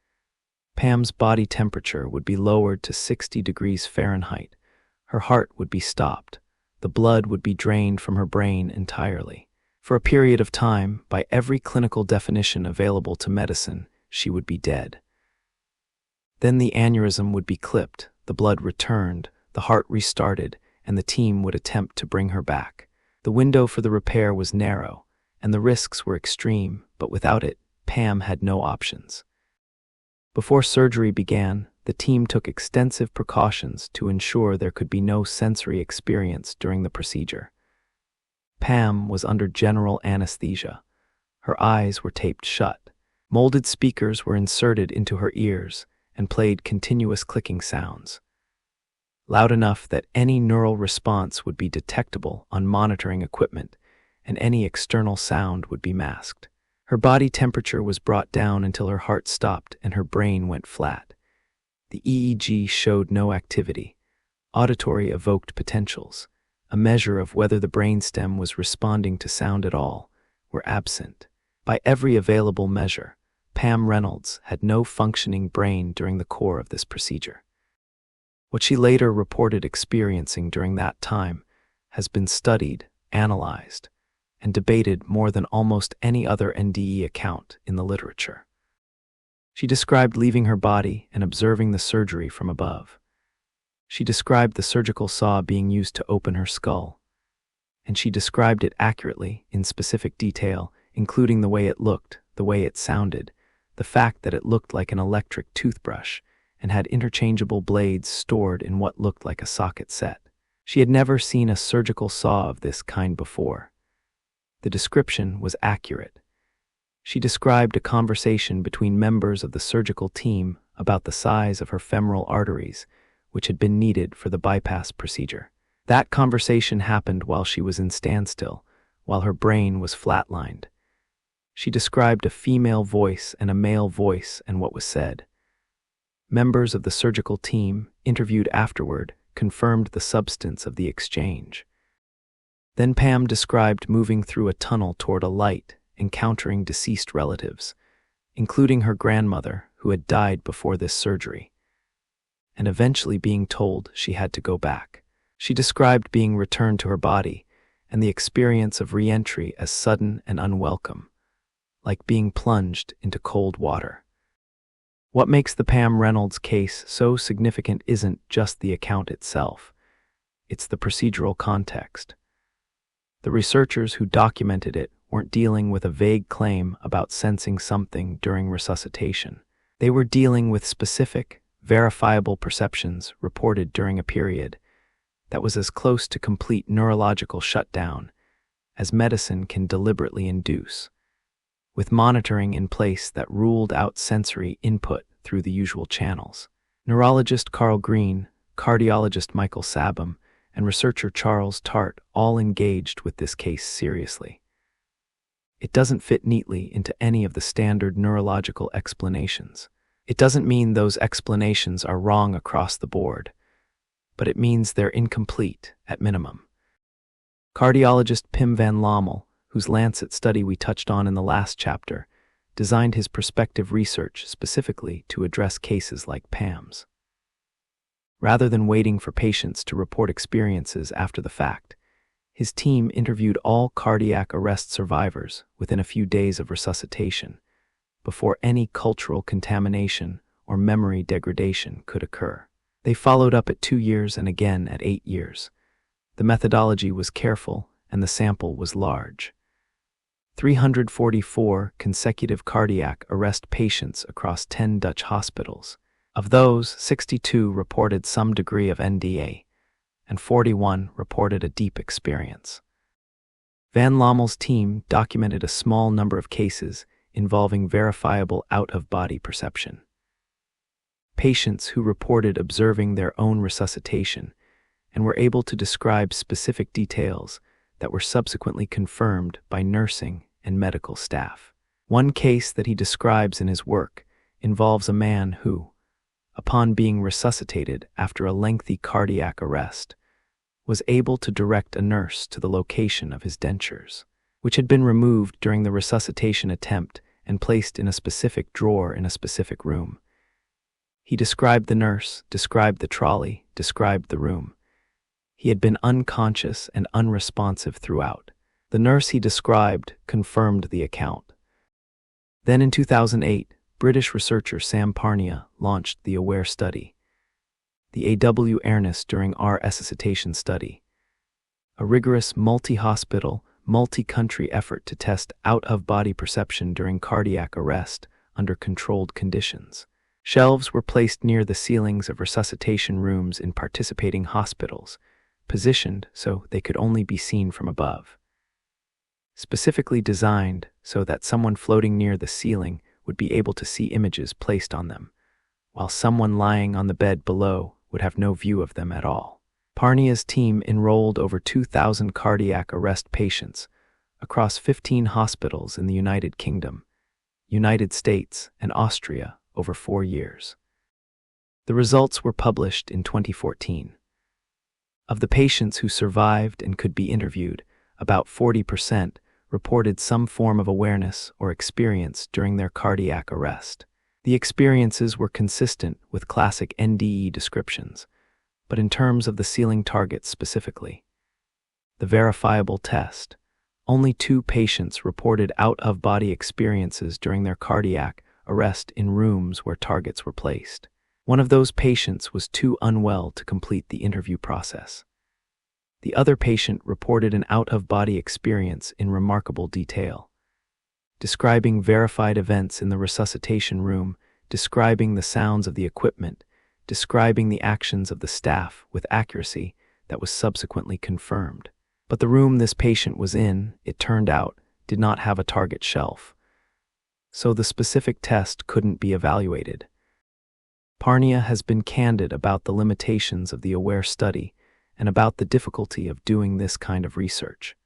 A: Pam's body temperature would be lowered to 60 degrees Fahrenheit. Her heart would be stopped. The blood would be drained from her brain entirely. For a period of time, by every clinical definition available to medicine, she would be dead. Then the aneurysm would be clipped, the blood returned, the heart restarted, and the team would attempt to bring her back. The window for the repair was narrow, and the risks were extreme, but without it, Pam had no options. Before surgery began, the team took extensive precautions to ensure there could be no sensory experience during the procedure. Pam was under general anesthesia. Her eyes were taped shut. Molded speakers were inserted into her ears and played continuous clicking sounds, loud enough that any neural response would be detectable on monitoring equipment, and any external sound would be masked. Her body temperature was brought down until her heart stopped and her brain went flat. The EEG showed no activity. Auditory evoked potentials, a measure of whether the brainstem was responding to sound at all, were absent. By every available measure, Pam Reynolds had no functioning brain during the core of this procedure. What she later reported experiencing during that time has been studied, analyzed, and debated more than almost any other NDE account in the literature. She described leaving her body and observing the surgery from above. She described the surgical saw being used to open her skull, and she described it accurately, in specific detail, including the way it looked, the way it sounded, the fact that it looked like an electric toothbrush and had interchangeable blades stored in what looked like a socket set. She had never seen a surgical saw of this kind before. The description was accurate. She described a conversation between members of the surgical team about the size of her femoral arteries, which had been needed for the bypass procedure. That conversation happened while she was in standstill, while her brain was flatlined. She described a female voice and a male voice and what was said. Members of the surgical team, interviewed afterward, confirmed the substance of the exchange. Then Pam described moving through a tunnel toward a light, encountering deceased relatives, including her grandmother, who had died before this surgery, and eventually being told she had to go back. She described being returned to her body and the experience of re-entry as sudden and unwelcome, like being plunged into cold water. What makes the Pam Reynolds case so significant isn't just the account itself, it's the procedural context. The researchers who documented it weren't dealing with a vague claim about sensing something during resuscitation. They were dealing with specific, verifiable perceptions reported during a period that was as close to complete neurological shutdown as medicine can deliberately induce, with monitoring in place that ruled out sensory input through the usual channels. Neurologist Carl Green, cardiologist Michael Sabom, and researcher Charles Tart all engaged with this case seriously. It doesn't fit neatly into any of the standard neurological explanations. It doesn't mean those explanations are wrong across the board, but it means they're incomplete at minimum. Cardiologist Pim van Lommel, whose Lancet study we touched on in the last chapter, designed his prospective research specifically to address cases like Pam's. Rather than waiting for patients to report experiences after the fact, his team interviewed all cardiac arrest survivors within a few days of resuscitation, before any cultural contamination or memory degradation could occur. They followed up at 2 years and again at 8 years. The methodology was careful and the sample was large. 344 consecutive cardiac arrest patients across 10 Dutch hospitals. Of those, 62 reported some degree of NDA, and 41 reported a deep experience. Van Lommel's team documented a small number of cases involving verifiable out-of-body perception. Patients who reported observing their own resuscitation and were able to describe specific details that were subsequently confirmed by nursing and medical staff. One case that he describes in his work involves a man who, upon being resuscitated after a lengthy cardiac arrest, was able to direct a nurse to the location of his dentures, which had been removed during the resuscitation attempt and placed in a specific drawer in a specific room. He described the nurse, described the trolley, described the room. He had been unconscious and unresponsive throughout. The nurse he described confirmed the account. Then in 2008, British researcher Sam Parnia launched the AWARE study, the AW awareness during our resuscitation study, a rigorous multi-hospital, multi-country effort to test out-of-body perception during cardiac arrest under controlled conditions. Shelves were placed near the ceilings of resuscitation rooms in participating hospitals, positioned so they could only be seen from above. Specifically designed so that someone floating near the ceiling would be able to see images placed on them, while someone lying on the bed below would have no view of them at all. Parnia's team enrolled over 2,000 cardiac arrest patients across 15 hospitals in the United Kingdom, United States, and Austria over 4 years. The results were published in 2014. Of the patients who survived and could be interviewed, about 40% reported some form of awareness or experience during their cardiac arrest. The experiences were consistent with classic NDE descriptions, but in terms of the ceiling targets specifically. The verifiable test, only 2 patients reported out-of-body experiences during their cardiac arrest in rooms where targets were placed. One of those patients was too unwell to complete the interview process. The other patient reported an out-of-body experience in remarkable detail, describing verified events in the resuscitation room, describing the sounds of the equipment, describing the actions of the staff with accuracy that was subsequently confirmed. But the room this patient was in, it turned out, did not have a target shelf, so the specific test couldn't be evaluated. Parnia has been candid about the limitations of the AWARE study and about the difficulty of doing this kind of research.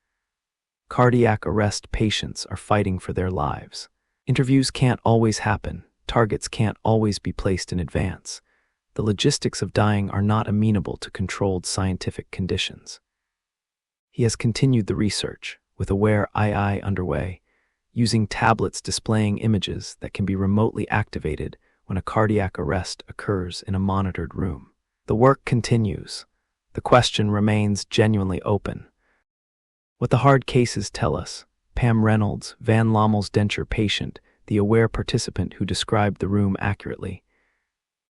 A: Cardiac arrest patients are fighting for their lives. Interviews can't always happen. Targets can't always be placed in advance. The logistics of dying are not amenable to controlled scientific conditions. He has continued the research, with AWARE II underway, using tablets displaying images that can be remotely activated when a cardiac arrest occurs in a monitored room. The work continues. The question remains genuinely open. What the hard cases tell us, Pam Reynolds, Van Lommel's denture patient, the AWARE participant who described the room accurately,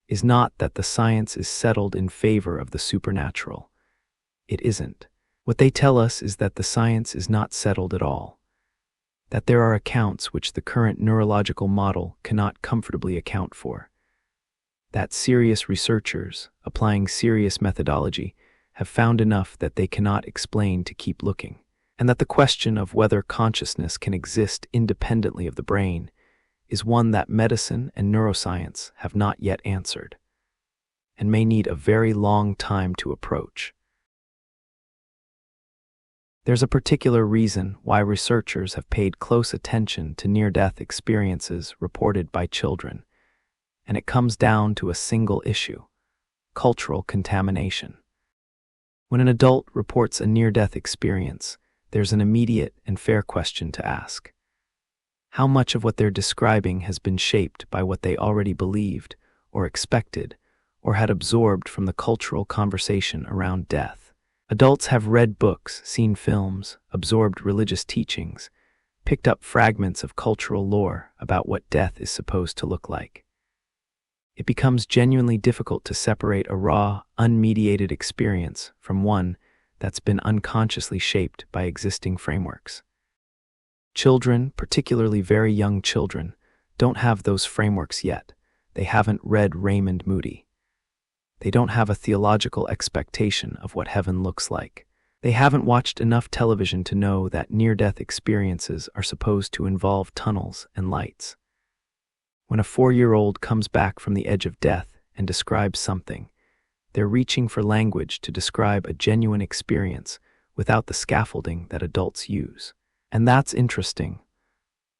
A: is not that the science is settled in favor of the supernatural. It isn't. What they tell us is that the science is not settled at all, that there are accounts which the current neurological model cannot comfortably account for, that serious researchers, applying serious methodology, have found enough that they cannot explain to keep looking, and that the question of whether consciousness can exist independently of the brain is one that medicine and neuroscience have not yet answered, and may need a very long time to approach. There's a particular reason why researchers have paid close attention to near-death experiences reported by children, and it comes down to a single issue: cultural contamination. When an adult reports a near-death experience, there's an immediate and fair question to ask. How much of what they're describing has been shaped by what they already believed, or expected, or had absorbed from the cultural conversation around death? Adults have read books, seen films, absorbed religious teachings, picked up fragments of cultural lore about what death is supposed to look like. It becomes genuinely difficult to separate a raw, unmediated experience from one that's been unconsciously shaped by existing frameworks. Children, particularly very young children, don't have those frameworks yet. They haven't read Raymond Moody. They don't have a theological expectation of what heaven looks like. They haven't watched enough television to know that near-death experiences are supposed to involve tunnels and lights. When a 4-year-old comes back from the edge of death and describes something, they're reaching for language to describe a genuine experience without the scaffolding that adults use. And that's interesting.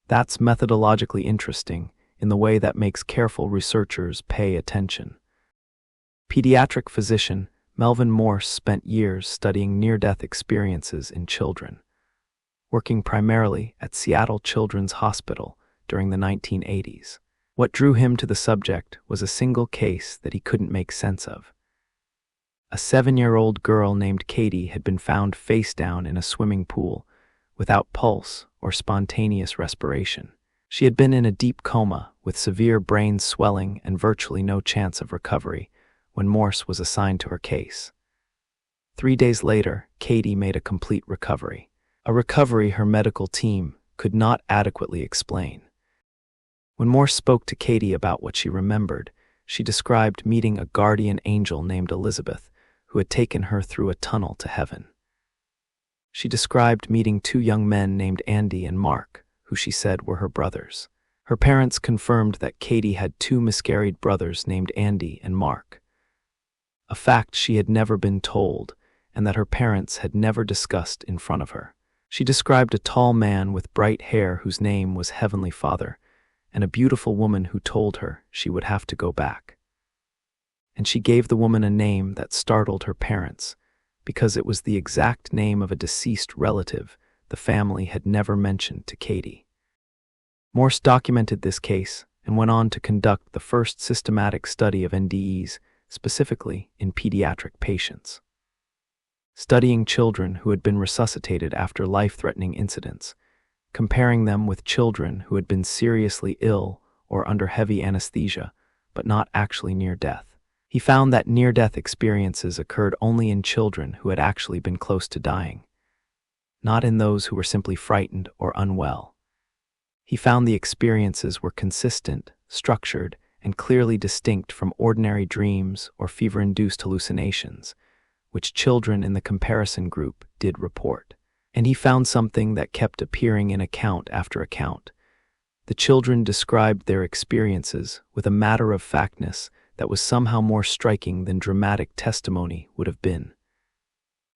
A: That's methodologically interesting in the way that makes careful researchers pay attention. Pediatric physician Melvin Morse spent years studying near-death experiences in children, working primarily at Seattle Children's Hospital during the 1980s. What drew him to the subject was a single case that he couldn't make sense of. A 7-year-old girl named Katie had been found face down in a swimming pool without pulse or spontaneous respiration. She had been in a deep coma with severe brain swelling and virtually no chance of recovery when Morse was assigned to her case. 3 days later, Katie made a complete recovery, a recovery her medical team could not adequately explain. When Morse spoke to Katie about what she remembered, she described meeting a guardian angel named Elizabeth who had taken her through a tunnel to heaven. She described meeting 2 young men named Andy and Mark, who she said were her brothers. Her parents confirmed that Katie had 2 miscarried brothers named Andy and Mark, a fact she had never been told and that her parents had never discussed in front of her. She described a tall man with bright hair whose name was Heavenly Father, and a beautiful woman who told her she would have to go back. And she gave the woman a name that startled her parents, because it was the exact name of a deceased relative the family had never mentioned to Katie. Morse documented this case and went on to conduct the first systematic study of NDEs, specifically in pediatric patients. Studying children who had been resuscitated after life-threatening incidents, comparing them with children who had been seriously ill or under heavy anesthesia, but not actually near death. He found that near-death experiences occurred only in children who had actually been close to dying, not in those who were simply frightened or unwell. He found the experiences were consistent, structured, and clearly distinct from ordinary dreams or fever-induced hallucinations, which children in the comparison group did report. And he found something that kept appearing in account after account. The children described their experiences with a matter-of-factness that was somehow more striking than dramatic testimony would have been.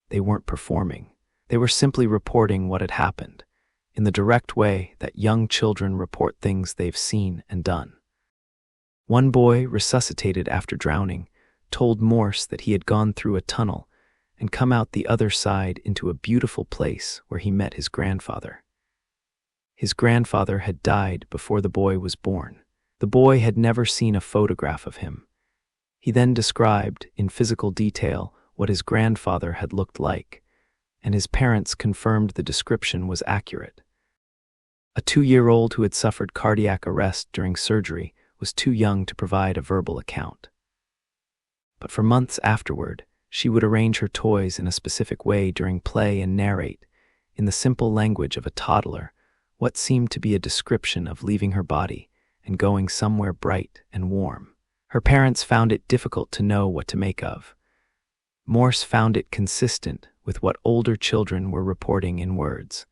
A: They weren't performing. They were simply reporting what had happened, in the direct way that young children report things they've seen and done. One boy, resuscitated after drowning, told Morse that he had gone through a tunnel and come out the other side into a beautiful place where he met his grandfather. His grandfather had died before the boy was born. The boy had never seen a photograph of him. He then described, in physical detail, what his grandfather had looked like, and his parents confirmed the description was accurate. A 2-year-old who had suffered cardiac arrest during surgery was too young to provide a verbal account. But for months afterward, she would arrange her toys in a specific way during play and narrate, in the simple language of a toddler, what seemed to be a description of leaving her body and going somewhere bright and warm. Her parents found it difficult to know what to make of. Morse found it consistent with what older children were reporting in words.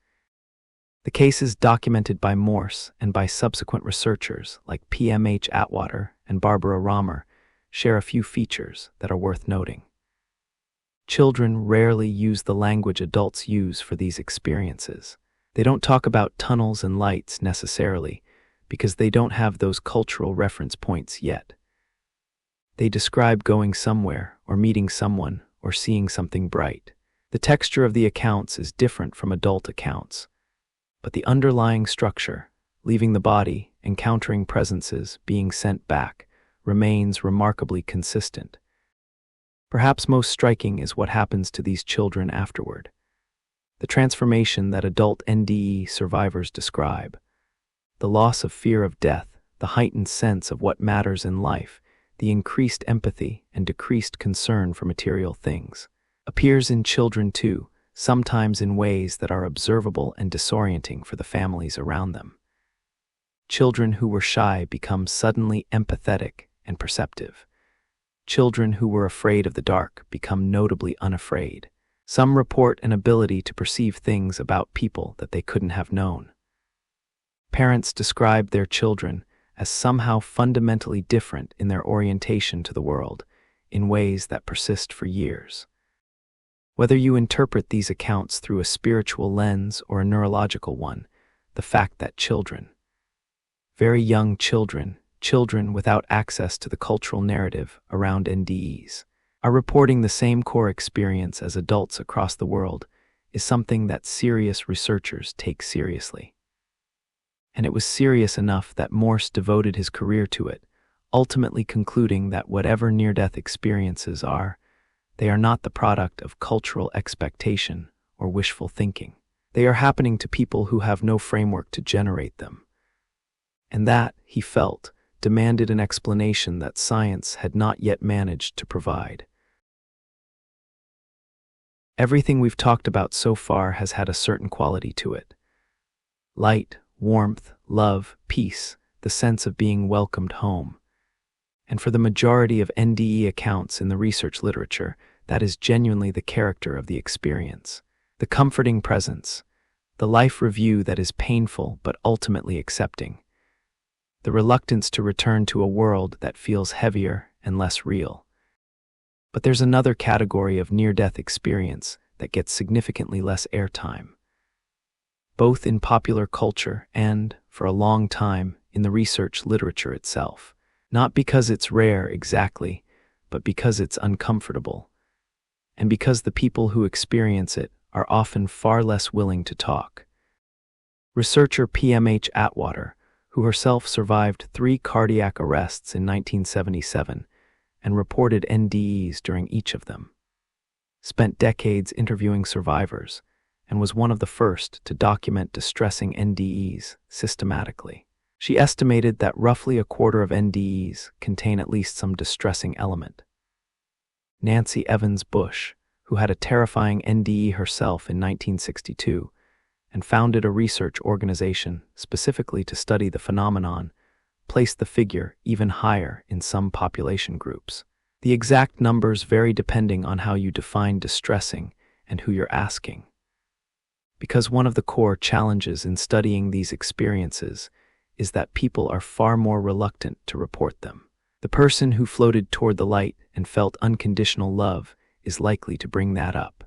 A: The cases documented by Morse and by subsequent researchers like P.M.H. Atwater and Barbara Romer share a few features that are worth noting. Children rarely use the language adults use for these experiences. They don't talk about tunnels and lights necessarily because they don't have those cultural reference points yet. They describe going somewhere or meeting someone or seeing something bright. The texture of the accounts is different from adult accounts, but the underlying structure, leaving the body, encountering presences, being sent back, remains remarkably consistent. Perhaps most striking is what happens to these children afterward. The transformation that adult NDE survivors describe. The loss of fear of death, the heightened sense of what matters in life, the increased empathy and decreased concern for material things, appears in children too, sometimes in ways that are observable and disorienting for the families around them. Children who were shy become suddenly empathetic and perceptive. Children who were afraid of the dark become notably unafraid. Some report an ability to perceive things about people that they couldn't have known. Parents describe their children as somehow fundamentally different in their orientation to the world, in ways that persist for years. Whether you interpret these accounts through a spiritual lens or a neurological one, the fact that children, very young children, children without access to the cultural narrative around NDEs, are reporting the same core experience as adults across the world is something that serious researchers take seriously. And it was serious enough that Morse devoted his career to it, ultimately concluding that whatever near-death experiences are, they are not the product of cultural expectation or wishful thinking. They are happening to people who have no framework to generate them. And that, he felt, demanded an explanation that science had not yet managed to provide. Everything we've talked about so far has had a certain quality to it. Light, warmth, love, peace, the sense of being welcomed home. And for the majority of NDE accounts in the research literature, that is genuinely the character of the experience. The comforting presence, the life review that is painful but ultimately accepting, the reluctance to return to a world that feels heavier and less real. But there's another category of near-death experience that gets significantly less airtime, both in popular culture and, for a long time, in the research literature itself. Not because it's rare exactly, but because it's uncomfortable, and because the people who experience it are often far less willing to talk. Researcher PMH Atwater, who herself survived 3 cardiac arrests in 1977 and reported NDEs during each of them, spent decades interviewing survivors and was one of the first to document distressing NDEs systematically. She estimated that roughly a quarter of NDEs contain at least some distressing element. Nancy Evans Bush, who had a terrifying NDE herself in 1962 and founded a research organization specifically to study the phenomenon, placed the figure even higher in some population groups. The exact numbers vary depending on how you define distressing and who you're asking. Because one of the core challenges in studying these experiences is that people are far more reluctant to report them. The person who floated toward the light and felt unconditional love is likely to bring that up.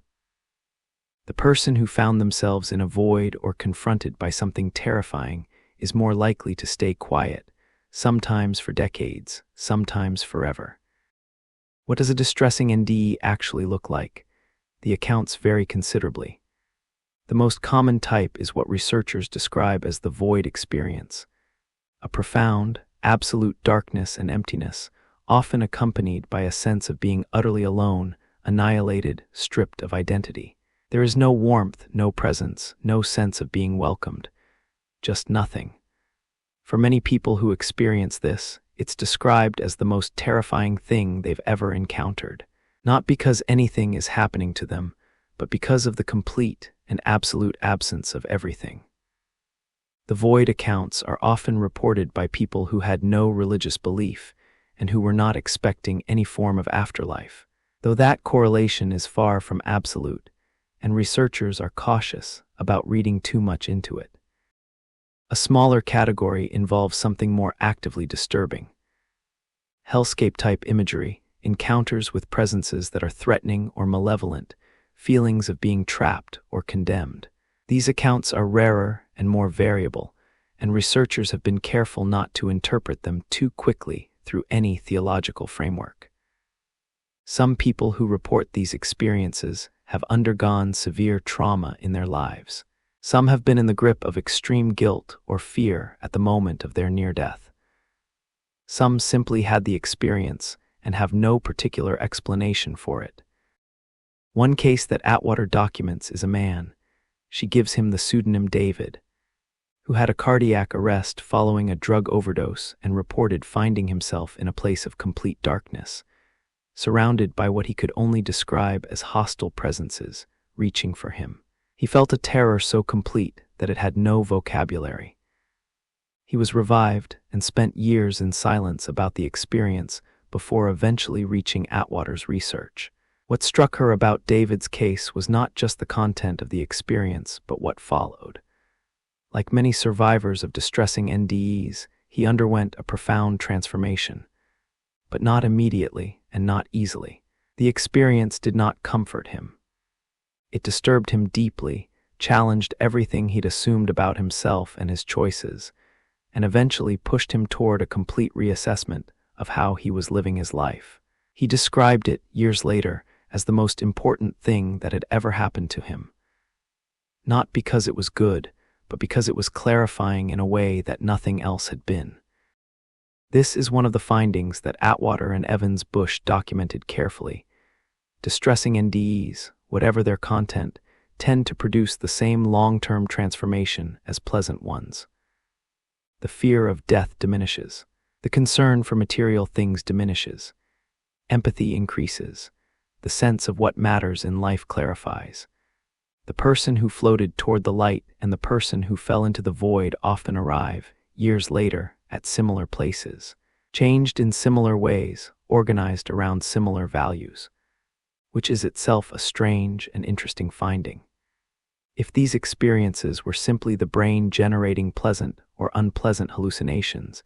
A: The person who found themselves in a void or confronted by something terrifying is more likely to stay quiet, sometimes for decades, sometimes forever. What does a distressing NDE actually look like? The accounts vary considerably. The most common type is what researchers describe as the void experience, a profound, absolute darkness and emptiness, often accompanied by a sense of being utterly alone, annihilated, stripped of identity. There is no warmth, no presence, no sense of being welcomed, just nothing. For many people who experience this, it's described as the most terrifying thing they've ever encountered, not because anything is happening to them, but because of the complete and absolute absence of everything. The void accounts are often reported by people who had no religious belief and who were not expecting any form of afterlife, though that correlation is far from absolute, and researchers are cautious about reading too much into it. A smaller category involves something more actively disturbing. Hellscape-type imagery, encounters with presences that are threatening or malevolent, feelings of being trapped or condemned. These accounts are rarer and more variable, and researchers have been careful not to interpret them too quickly through any theological framework. Some people who report these experiences have undergone severe trauma in their lives. Some have been in the grip of extreme guilt or fear at the moment of their near death. Some simply had the experience and have no particular explanation for it. One case that Atwater documents is a man. She gives him the pseudonym David, who had a cardiac arrest following a drug overdose and reported finding himself in a place of complete darkness, surrounded by what he could only describe as hostile presences reaching for him. He felt a terror so complete that it had no vocabulary. He was revived and spent years in silence about the experience before eventually reaching Atwater's research. What struck her about David's case was not just the content of the experience, but what followed. Like many survivors of distressing NDEs, he underwent a profound transformation, but not immediately and not easily. The experience did not comfort him. It disturbed him deeply, challenged everything he'd assumed about himself and his choices, and eventually pushed him toward a complete reassessment of how he was living his life. He described it, years later, as the most important thing that had ever happened to him. Not because it was good, but because it was clarifying in a way that nothing else had been. This is one of the findings that Atwater and Evans Bush documented carefully. Distressing NDEs, whatever their content, tend to produce the same long-term transformation as pleasant ones. The fear of death diminishes. The concern for material things diminishes. Empathy increases. The sense of what matters in life clarifies. The person who floated toward the light and the person who fell into the void often arrive, years later, at similar places, changed in similar ways, organized around similar values, which is itself a strange and interesting finding. If these experiences were simply the brain generating pleasant or unpleasant hallucinations,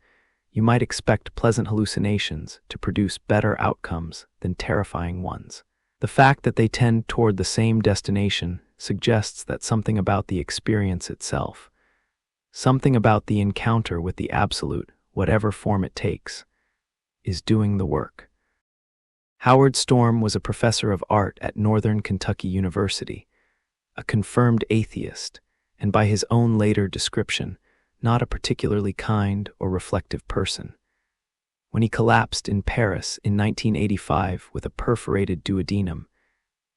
A: you might expect pleasant hallucinations to produce better outcomes than terrifying ones. The fact that they tend toward the same destination suggests that something about the experience itself, something about the encounter with the absolute, whatever form it takes, is doing the work. Howard Storm was a professor of art at Northern Kentucky University, a confirmed atheist, and by his own later description, not a particularly kind or reflective person. When he collapsed in Paris in 1985 with a perforated duodenum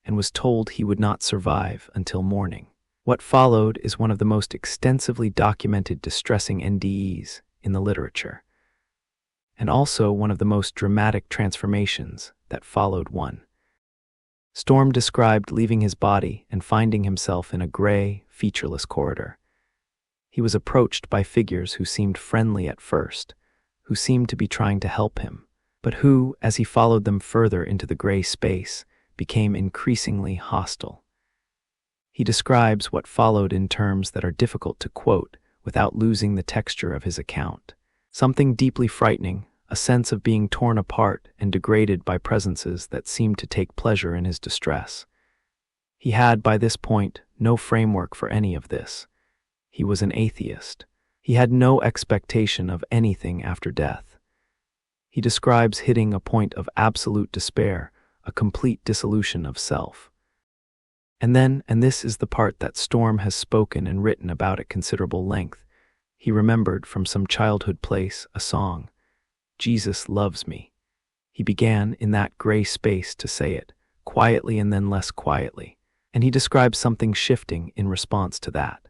A: and was told he would not survive until morning. What followed is one of the most extensively documented distressing NDEs in the literature, and also one of the most dramatic transformations that followed one. Storm described leaving his body and finding himself in a gray, featureless corridor. He was approached by figures who seemed friendly at first, who seemed to be trying to help him, but who, as he followed them further into the gray space, became increasingly hostile. He describes what followed in terms that are difficult to quote without losing the texture of his account. Something deeply frightening, a sense of being torn apart and degraded by presences that seemed to take pleasure in his distress. He had, by this point, no framework for any of this. He was an atheist. He had no expectation of anything after death. He describes hitting a point of absolute despair, a complete dissolution of self. And then, and this is the part that Storm has spoken and written about at considerable length, he remembered from some childhood place a song, "Jesus Loves Me." He began in that gray space to say it, quietly and then less quietly, and he describes something shifting in response to that.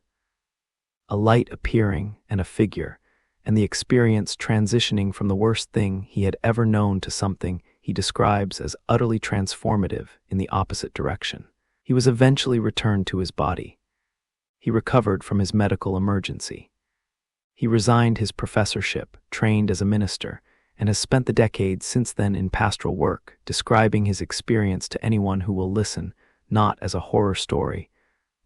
A: A light appearing and a figure, and the experience transitioning from the worst thing he had ever known to something he describes as utterly transformative in the opposite direction. He was eventually returned to his body. He recovered from his medical emergency. He resigned his professorship, trained as a minister, and has spent the decades since then in pastoral work, describing his experience to anyone who will listen, not as a horror story,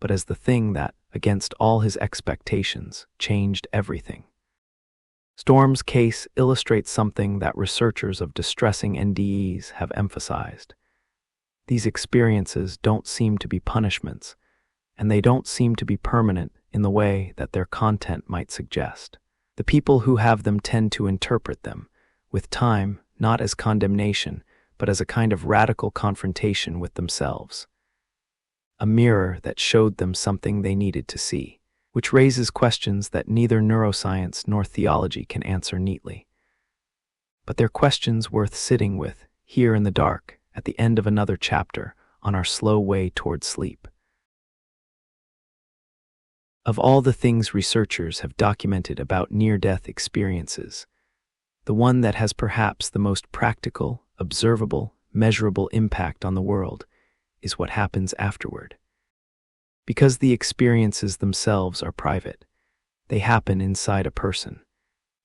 A: but as the thing that, against all his expectations, changed everything. Storm's case illustrates something that researchers of distressing NDEs have emphasized. These experiences don't seem to be punishments, and they don't seem to be permanent in the way that their content might suggest. The people who have them tend to interpret them, with time, not as condemnation, but as a kind of radical confrontation with themselves. a mirror that showed them something they needed to see, which raises questions that neither neuroscience nor theology can answer neatly. But they're questions worth sitting with, here in the dark, at the end of another chapter, on our slow way toward sleep. Of all the things researchers have documented about near-death experiences, the one that has perhaps the most practical, observable, measurable impact on the world is what happens afterward. Because the experiences themselves are private, they happen inside a person.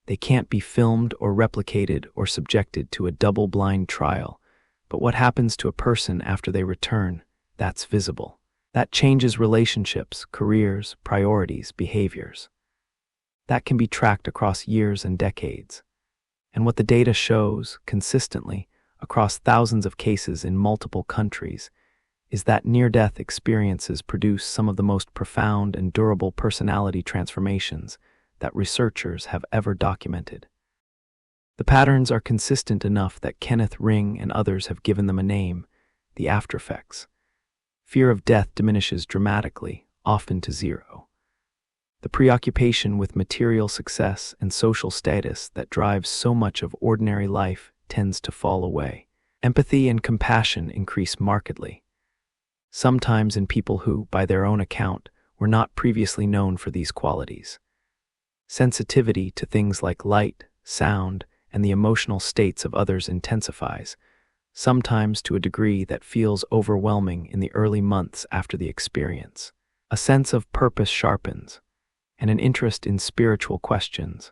A: They can't be filmed or replicated or subjected to a double-blind trial, but what happens to a person after they return, that's visible. That changes relationships, careers, priorities, behaviors. That can be tracked across years and decades. And what the data shows, consistently, across thousands of cases in multiple countries, is that near-death experiences produce some of the most profound and durable personality transformations that researchers have ever documented. The patterns are consistent enough that Kenneth Ring and others have given them a name, the aftereffects. Fear of death diminishes dramatically, often to zero. The preoccupation with material success and social status that drives so much of ordinary life tends to fall away. Empathy and compassion increase markedly, sometimes in people who, by their own account, were not previously known for these qualities. Sensitivity to things like light, sound, and the emotional states of others intensifies, sometimes to a degree that feels overwhelming in the early months after the experience. A sense of purpose sharpens, and an interest in spiritual questions,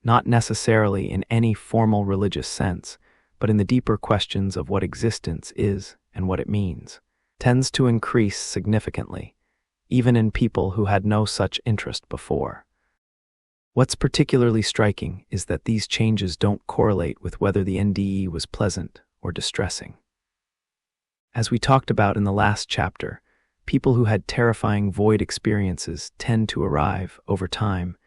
A: not necessarily in any formal religious sense, but in the deeper questions of what existence is and what it means, tends to increase significantly, even in people who had no such interest before. What's particularly striking is that these changes don't correlate with whether the NDE was pleasant or distressing. As we talked about in the last chapter, people who had terrifying void experiences tend to arrive, over time,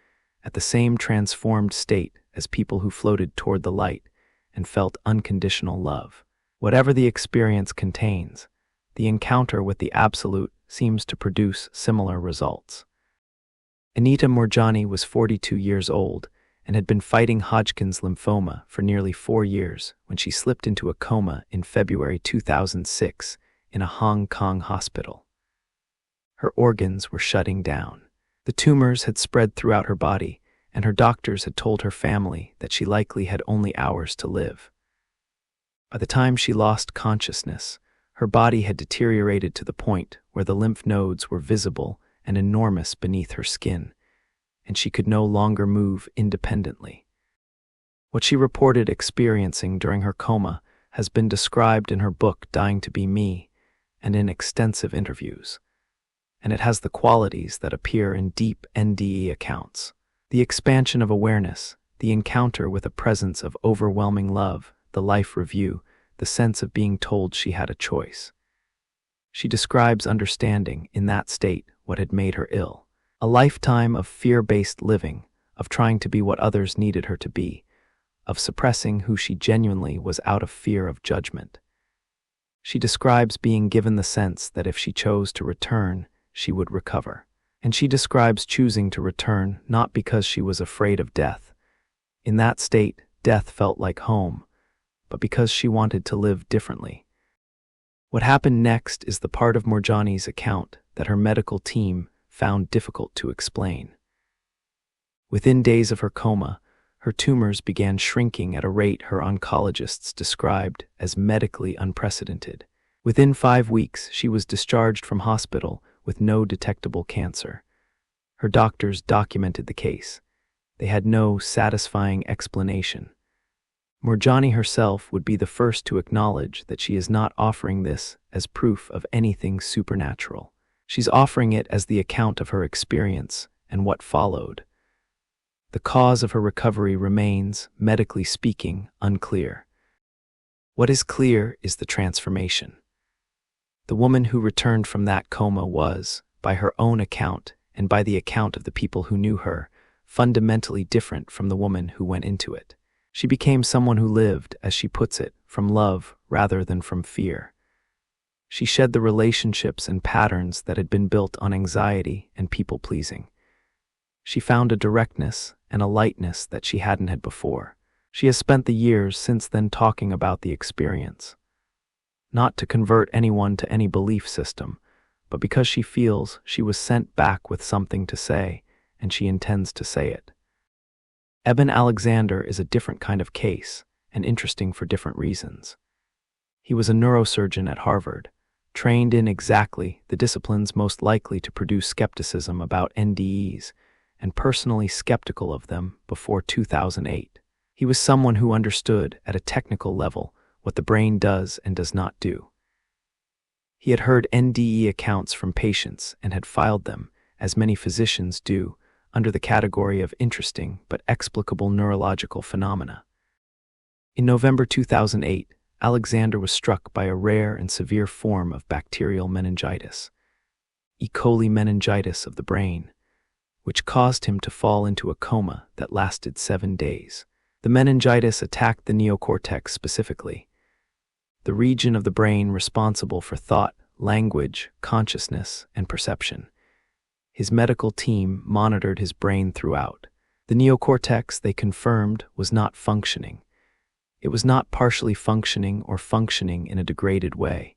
A: at the same transformed state as people who floated toward the light and felt unconditional love. Whatever the experience contains, the encounter with the Absolute seems to produce similar results. Anita Moorjani was 42 years old and had been fighting Hodgkin's lymphoma for nearly 4 years when she slipped into a coma in February 2006 in a Hong Kong hospital. Her organs were shutting down. The tumors had spread throughout her body, and her doctors had told her family that she likely had only hours to live. By the time she lost consciousness, her body had deteriorated to the point where the lymph nodes were visible and enormous beneath her skin, and she could no longer move independently. What she reported experiencing during her coma has been described in her book Dying to Be Me and in extensive interviews, and it has the qualities that appear in deep NDE accounts. The expansion of awareness, the encounter with a presence of overwhelming love, the life review, the sense of being told she had a choice. She describes understanding, in that state, what had made her ill. A lifetime of fear-based living, of trying to be what others needed her to be, of suppressing who she genuinely was out of fear of judgment. She describes being given the sense that if she chose to return, she would recover. And she describes choosing to return not because she was afraid of death. In that state, death felt like home, but because she wanted to live differently. What happened next is the part of Moorjani's account that her medical team found difficult to explain. Within days of her coma, her tumors began shrinking at a rate her oncologists described as medically unprecedented. Within 5 weeks, she was discharged from hospital with no detectable cancer. Her doctors documented the case. They had no satisfying explanation. Moorjani herself would be the first to acknowledge that she is not offering this as proof of anything supernatural. She's offering it as the account of her experience and what followed. The cause of her recovery remains, medically speaking, unclear. What is clear is the transformation. The woman who returned from that coma was, by her own account and by the account of the people who knew her, fundamentally different from the woman who went into it. She became someone who lived, as she puts it, from love rather than from fear. She shed the relationships and patterns that had been built on anxiety and people-pleasing. She found a directness and a lightness that she hadn't had before. She has spent the years since then talking about the experience. Not to convert anyone to any belief system, but because she feels she was sent back with something to say, and she intends to say it. Eben Alexander is a different kind of case, and interesting for different reasons. He was a neurosurgeon at Harvard, trained in exactly the disciplines most likely to produce skepticism about NDEs, and personally skeptical of them before 2008. He was someone who understood, at a technical level, what the brain does and does not do. He had heard NDE accounts from patients and had filed them, as many physicians do, under the category of interesting but explicable neurological phenomena. In November 2008, Alexander was struck by a rare and severe form of bacterial meningitis, E. coli meningitis of the brain, which caused him to fall into a coma that lasted 7 days. The meningitis attacked the neocortex specifically, the region of the brain responsible for thought, language, consciousness, and perception. His medical team monitored his brain throughout. The neocortex, they confirmed, was not functioning. It was not partially functioning or functioning in a degraded way.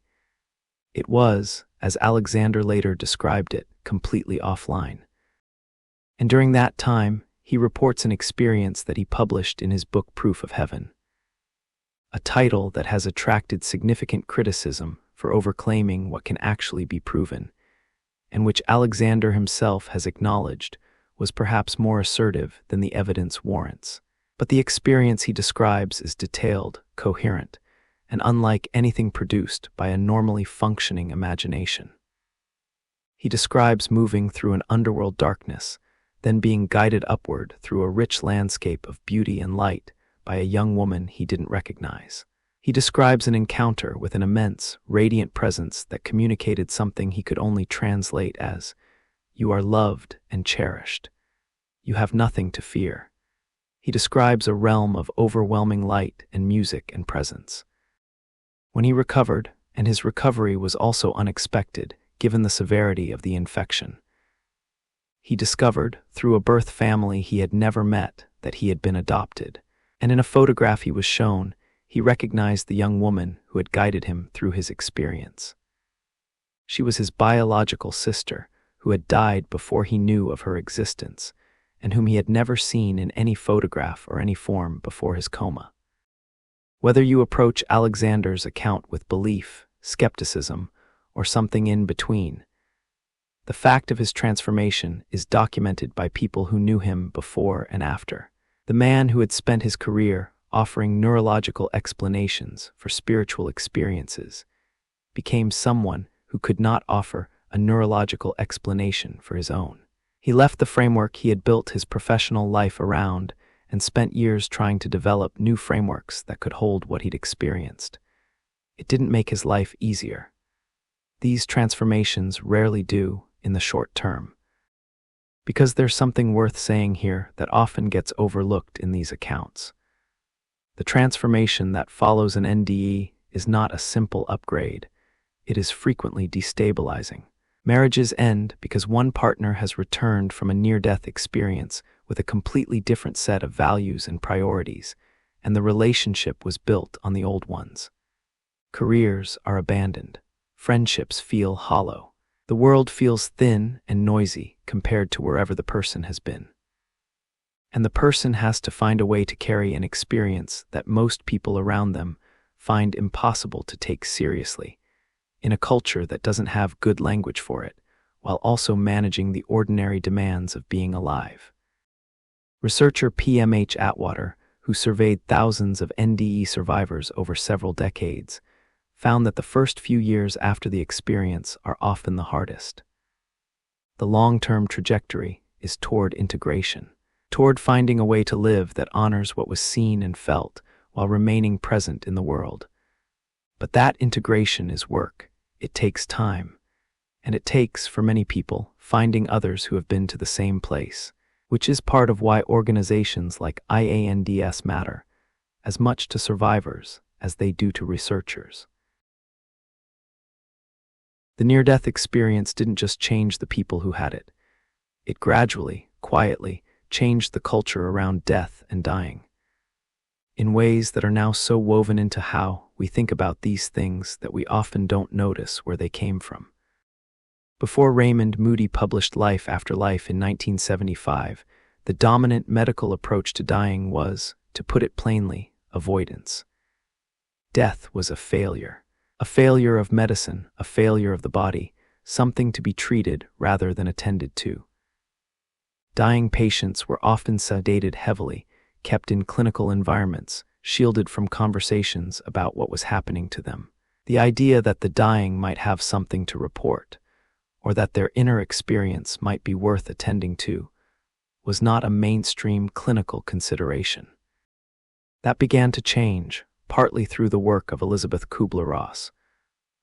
A: It was, as Alexander later described it, completely offline. And during that time, he reports an experience that he published in his book Proof of Heaven, a title that has attracted significant criticism for overclaiming what can actually be proven, and which Alexander himself has acknowledged was perhaps more assertive than the evidence warrants. But the experience he describes is detailed, coherent, and unlike anything produced by a normally functioning imagination. He describes moving through an underworld darkness, then being guided upward through a rich landscape of beauty and light by a young woman he didn't recognize. He describes an encounter with an immense, radiant presence that communicated something he could only translate as, "You are loved and cherished. You have nothing to fear." He describes a realm of overwhelming light and music and presence. When he recovered, and his recovery was also unexpected given the severity of the infection, he discovered, through a birth family he had never met, that he had been adopted, and in a photograph he was shown, he recognized the young woman who had guided him through his experience. She was his biological sister, who had died before he knew of her existence, and whom he had never seen in any photograph or any form before his coma. Whether you approach Alexander's account with belief, skepticism, or something in between, the fact of his transformation is documented by people who knew him before and after. The man who had spent his career offering neurological explanations for spiritual experiences became someone who could not offer a neurological explanation for his own. He left the framework he had built his professional life around and spent years trying to develop new frameworks that could hold what he'd experienced. It didn't make his life easier. These transformations rarely do in the short term. Because there's something worth saying here that often gets overlooked in these accounts. The transformation that follows an NDE is not a simple upgrade. It is frequently destabilizing. Marriages end because one partner has returned from a near-death experience with a completely different set of values and priorities, and the relationship was built on the old ones. Careers are abandoned. Friendships feel hollow. The world feels thin and noisy compared to wherever the person has been. And the person has to find a way to carry an experience that most people around them find impossible to take seriously, in a culture that doesn't have good language for it, while also managing the ordinary demands of being alive. Researcher PMH Atwater, who surveyed thousands of NDE survivors over several decades, found that the first few years after the experience are often the hardest. The long-term trajectory is toward integration, toward finding a way to live that honors what was seen and felt while remaining present in the world. But that integration is work. It takes time. And it takes, for many people, finding others who have been to the same place, which is part of why organizations like IANDS matter, as much to survivors as they do to researchers. The near-death experience didn't just change the people who had it. It gradually, quietly, changed the culture around death and dying, in ways that are now so woven into how we think about these things that we often don't notice where they came from. Before Raymond Moody published Life After Life in 1975, the dominant medical approach to dying was, to put it plainly, avoidance. Death was a failure of medicine, a failure of the body, something to be treated rather than attended to. Dying patients were often sedated heavily, kept in clinical environments, shielded from conversations about what was happening to them. The idea that the dying might have something to report, or that their inner experience might be worth attending to, was not a mainstream clinical consideration. That began to change, partly through the work of Elisabeth Kubler-Ross,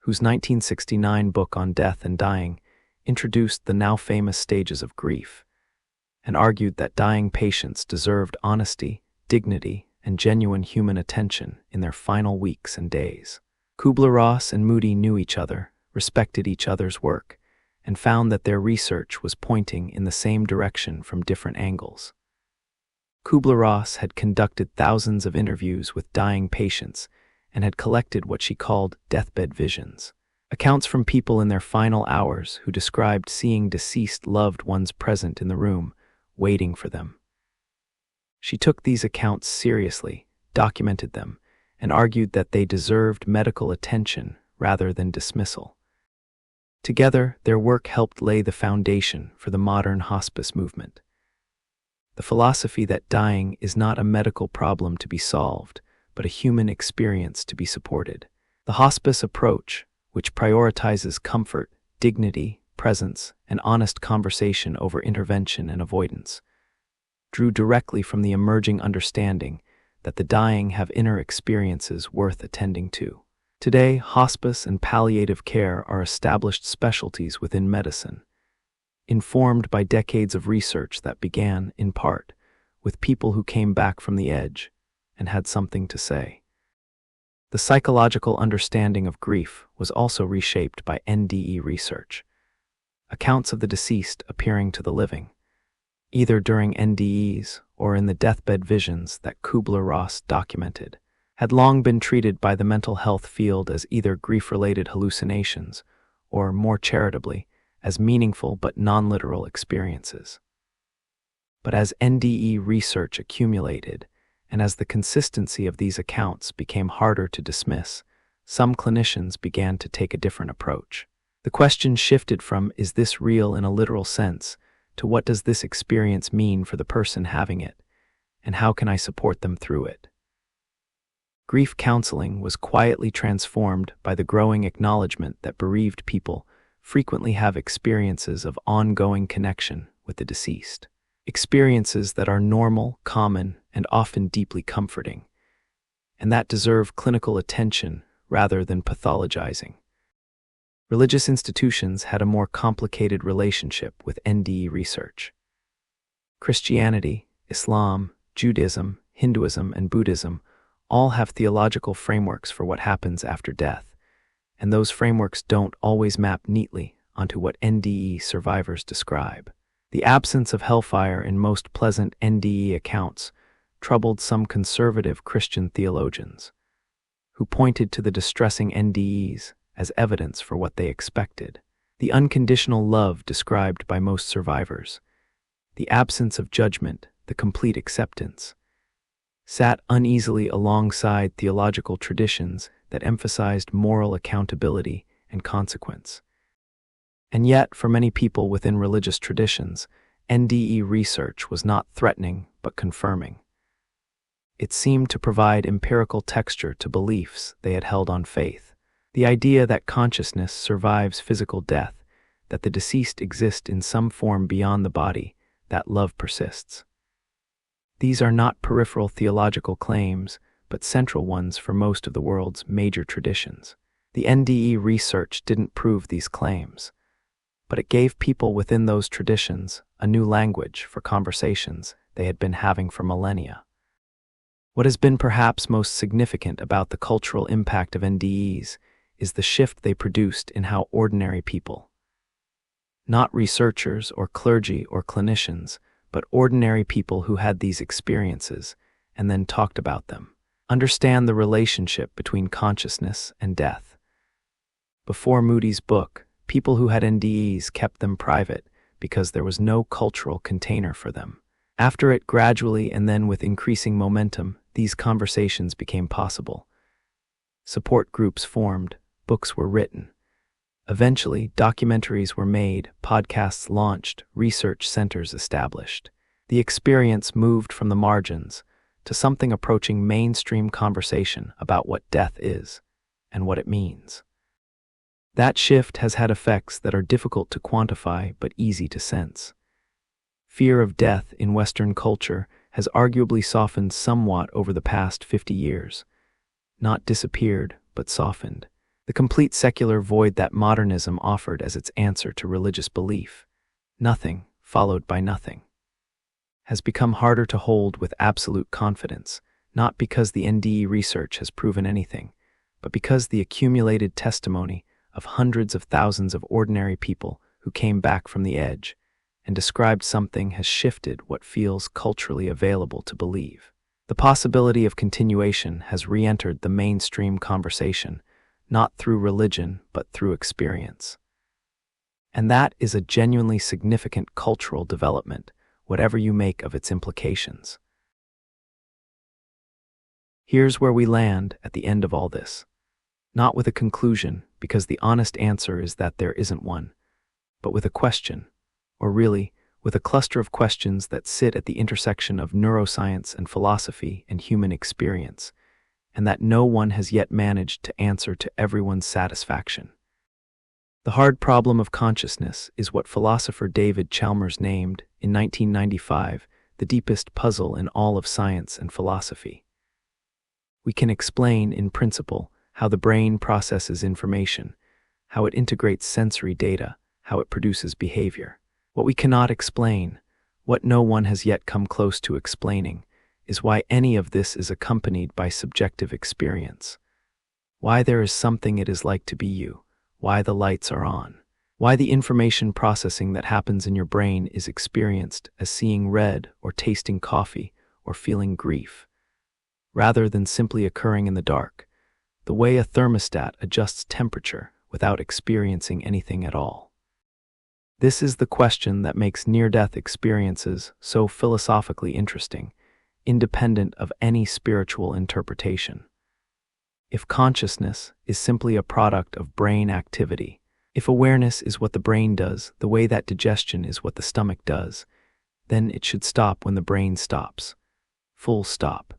A: whose 1969 book on death and dying introduced the now famous stages of grief, and argued that dying patients deserved honesty, dignity, and genuine human attention in their final weeks and days. Kubler-Ross and Moody knew each other, respected each other's work, and found that their research was pointing in the same direction from different angles. Kubler-Ross had conducted thousands of interviews with dying patients and had collected what she called deathbed visions, accounts from people in their final hours who described seeing deceased loved ones present in the room, waiting for them. She took these accounts seriously, documented them, and argued that they deserved medical attention rather than dismissal. Together, their work helped lay the foundation for the modern hospice movement. The philosophy that dying is not a medical problem to be solved, but a human experience to be supported. The hospice approach, which prioritizes comfort, dignity, presence, and honest conversation over intervention and avoidance, drew directly from the emerging understanding that the dying have inner experiences worth attending to. Today, hospice and palliative care are established specialties within medicine, informed by decades of research that began, in part, with people who came back from the edge and had something to say. The psychological understanding of grief was also reshaped by NDE research. Accounts of the deceased appearing to the living, either during NDEs or in the deathbed visions that Kubler-Ross documented, had long been treated by the mental health field as either grief-related hallucinations or, more charitably, as meaningful but non-literal experiences. But as NDE research accumulated, and as the consistency of these accounts became harder to dismiss, some clinicians began to take a different approach. The question shifted from, is this real in a literal sense, to what does this experience mean for the person having it, and how can I support them through it? Grief counseling was quietly transformed by the growing acknowledgement that bereaved people frequently have experiences of ongoing connection with the deceased. Experiences that are normal, common, and often deeply comforting, and that deserve clinical attention rather than pathologizing. Religious institutions had a more complicated relationship with NDE research. Christianity, Islam, Judaism, Hinduism, and Buddhism all have theological frameworks for what happens after death, and those frameworks don't always map neatly onto what NDE survivors describe. The absence of hellfire in most pleasant NDE accounts troubled some conservative Christian theologians, who pointed to the distressing NDEs as evidence for what they expected. The unconditional love described by most survivors, the absence of judgment, the complete acceptance, sat uneasily alongside theological traditions that emphasized moral accountability and consequence. And yet, for many people within religious traditions, NDE research was not threatening but confirming. It seemed to provide empirical texture to beliefs they had held on faith. The idea that consciousness survives physical death, that the deceased exist in some form beyond the body, that love persists. These are not peripheral theological claims, but central ones for most of the world's major traditions. The NDE research didn't prove these claims, but it gave people within those traditions a new language for conversations they had been having for millennia. What has been perhaps most significant about the cultural impact of NDEs is the shift they produced in how ordinary people, not researchers or clergy or clinicians, but ordinary people who had these experiences and then talked about them, understand the relationship between consciousness and death. Before Moody's book, people who had NDEs kept them private because there was no cultural container for them. After it, gradually and then with increasing momentum, these conversations became possible. Support groups formed, books were written. Eventually, documentaries were made, podcasts launched, research centers established. The experience moved from the margins to something approaching mainstream conversation about what death is and what it means. That shift has had effects that are difficult to quantify but easy to sense. Fear of death in Western culture has arguably softened somewhat over the past 50 years. Not disappeared, but softened. The complete secular void that modernism offered as its answer to religious belief, nothing followed by nothing, has become harder to hold with absolute confidence, not because the NDE research has proven anything, but because the accumulated testimony of hundreds of thousands of ordinary people who came back from the edge and described something has shifted what feels culturally available to believe. The possibility of continuation has re-entered the mainstream conversation, not through religion, but through experience. And that is a genuinely significant cultural development, whatever you make of its implications. Here's where we land at the end of all this. Not with a conclusion, because the honest answer is that there isn't one, but with a question, or really, with a cluster of questions that sit at the intersection of neuroscience and philosophy and human experience, and that no one has yet managed to answer to everyone's satisfaction. The hard problem of consciousness is what philosopher David Chalmers named, in 1995, the deepest puzzle in all of science and philosophy. We can explain, in principle, how the brain processes information, how it integrates sensory data, how it produces behavior. What we cannot explain, what no one has yet come close to explaining, is why any of this is accompanied by subjective experience. Why there is something it is like to be you, why the lights are on, why the information processing that happens in your brain is experienced as seeing red or tasting coffee or feeling grief, rather than simply occurring in the dark, the way a thermostat adjusts temperature without experiencing anything at all. This is the question that makes near-death experiences so philosophically interesting, independent of any spiritual interpretation. If consciousness is simply a product of brain activity, if awareness is what the brain does, the way that digestion is what the stomach does, then it should stop when the brain stops. Full stop.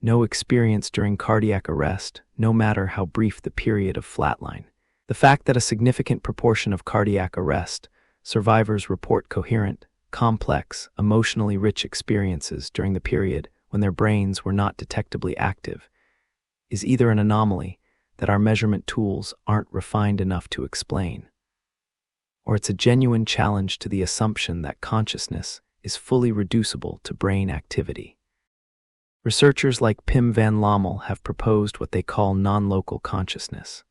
A: No experience during cardiac arrest, no matter how brief the period of flatline. The fact that a significant proportion of cardiac arrest survivors report coherent, complex, emotionally rich experiences during the period when their brains were not detectably active is either an anomaly that our measurement tools aren't refined enough to explain, or it's a genuine challenge to the assumption that consciousness is fully reducible to brain activity. Researchers like Pim van Lommel have proposed what they call non-local consciousness.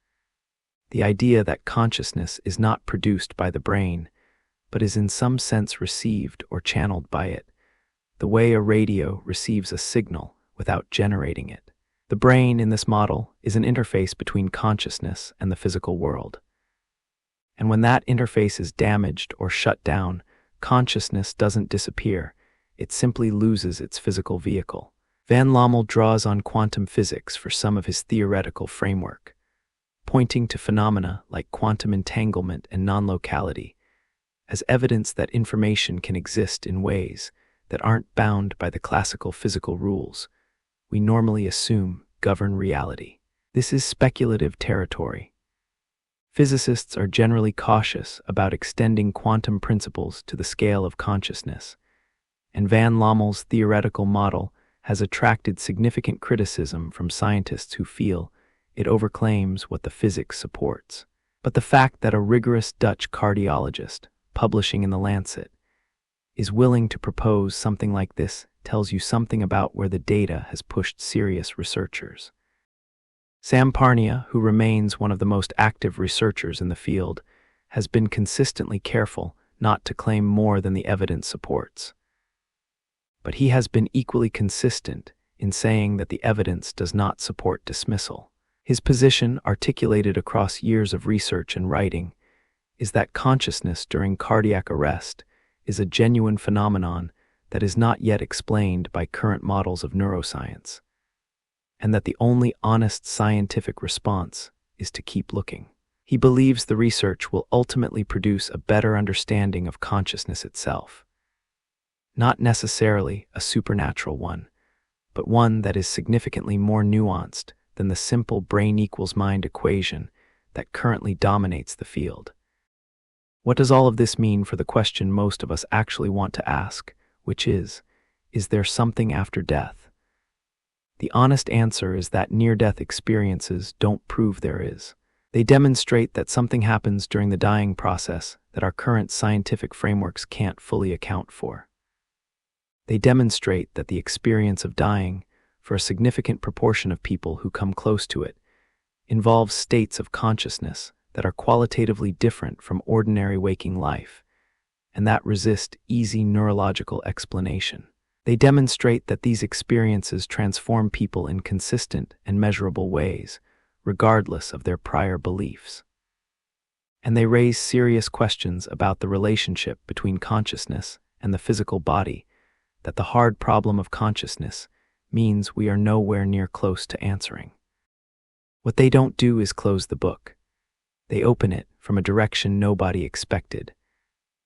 A: The idea that consciousness is not produced by the brain, but is in some sense received or channeled by it, the way a radio receives a signal without generating it. The brain in this model is an interface between consciousness and the physical world. And when that interface is damaged or shut down, consciousness doesn't disappear, it simply loses its physical vehicle. Van Lommel draws on quantum physics for some of his theoretical framework, pointing to phenomena like quantum entanglement and non-locality as evidence that information can exist in ways that aren't bound by the classical physical rules we normally assume govern reality. This is speculative territory. Physicists are generally cautious about extending quantum principles to the scale of consciousness, and Van Lommel's theoretical model has attracted significant criticism from scientists who feel it overclaims what the physics supports. But the fact that a rigorous Dutch cardiologist, publishing in The Lancet, is willing to propose something like this tells you something about where the data has pushed serious researchers. Sam Parnia, who remains one of the most active researchers in the field, has been consistently careful not to claim more than the evidence supports. But he has been equally consistent in saying that the evidence does not support dismissal. His position, articulated across years of research and writing, is that consciousness during cardiac arrest is a genuine phenomenon that is not yet explained by current models of neuroscience, and that the only honest scientific response is to keep looking. He believes the research will ultimately produce a better understanding of consciousness itself. Not necessarily a supernatural one, but one that is significantly more nuanced than the simple brain equals mind equation that currently dominates the field. What does all of this mean for the question most of us actually want to ask, which is there something after death? The honest answer is that near-death experiences don't prove there is. They demonstrate that something happens during the dying process that our current scientific frameworks can't fully account for. They demonstrate that the experience of dying, for a significant proportion of people who come close to it, involves states of consciousness that are qualitatively different from ordinary waking life, and that resist easy neurological explanation. They demonstrate that these experiences transform people in consistent and measurable ways, regardless of their prior beliefs. And they raise serious questions about the relationship between consciousness and the physical body, that the hard problem of consciousness means we are nowhere near close to answering. What they don't do is close the book. They open it from a direction nobody expected,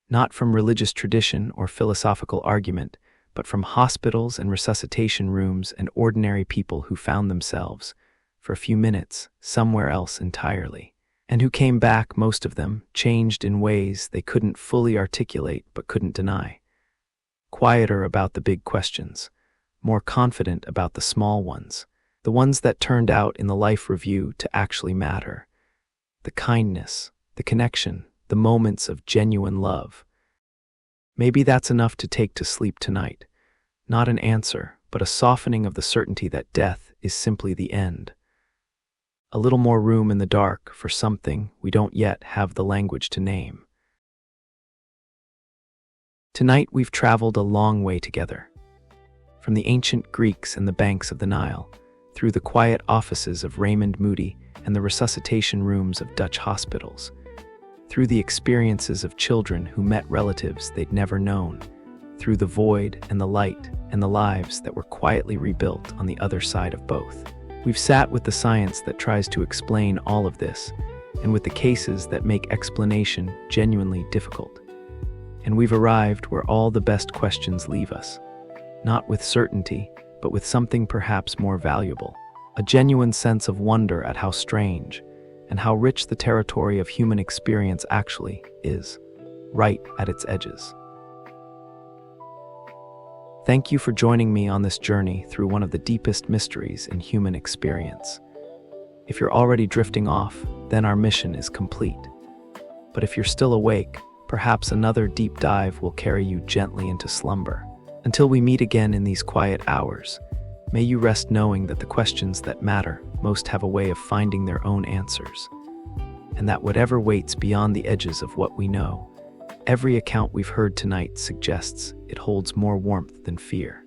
A: not from religious tradition or philosophical argument, but from hospitals and resuscitation rooms and ordinary people who found themselves, for a few minutes, somewhere else entirely, and who came back, most of them, changed in ways they couldn't fully articulate but couldn't deny. Quieter about the big questions, more confident about the small ones, the ones that turned out in the life review to actually matter. The kindness, the connection, the moments of genuine love. Maybe that's enough to take to sleep tonight. Not an answer, but a softening of the certainty that death is simply the end. A little more room in the dark for something we don't yet have the language to name. Tonight we've traveled a long way together. From the ancient Greeks and the banks of the Nile, through the quiet offices of Raymond Moody and the resuscitation rooms of Dutch hospitals, through the experiences of children who met relatives they'd never known, through the void and the light and the lives that were quietly rebuilt on the other side of both. We've sat with the science that tries to explain all of this, and with the cases that make explanation genuinely difficult. And we've arrived where all the best questions leave us, not with certainty, but with something perhaps more valuable, a genuine sense of wonder at how strange and how rich the territory of human experience actually is, right at its edges. Thank you for joining me on this journey through one of the deepest mysteries in human experience. If you're already drifting off, then our mission is complete. But if you're still awake, perhaps another deep dive will carry you gently into slumber. Until we meet again in these quiet hours, may you rest knowing that the questions that matter most have a way of finding their own answers, and that whatever waits beyond the edges of what we know, every account we've heard tonight suggests it holds more warmth than fear.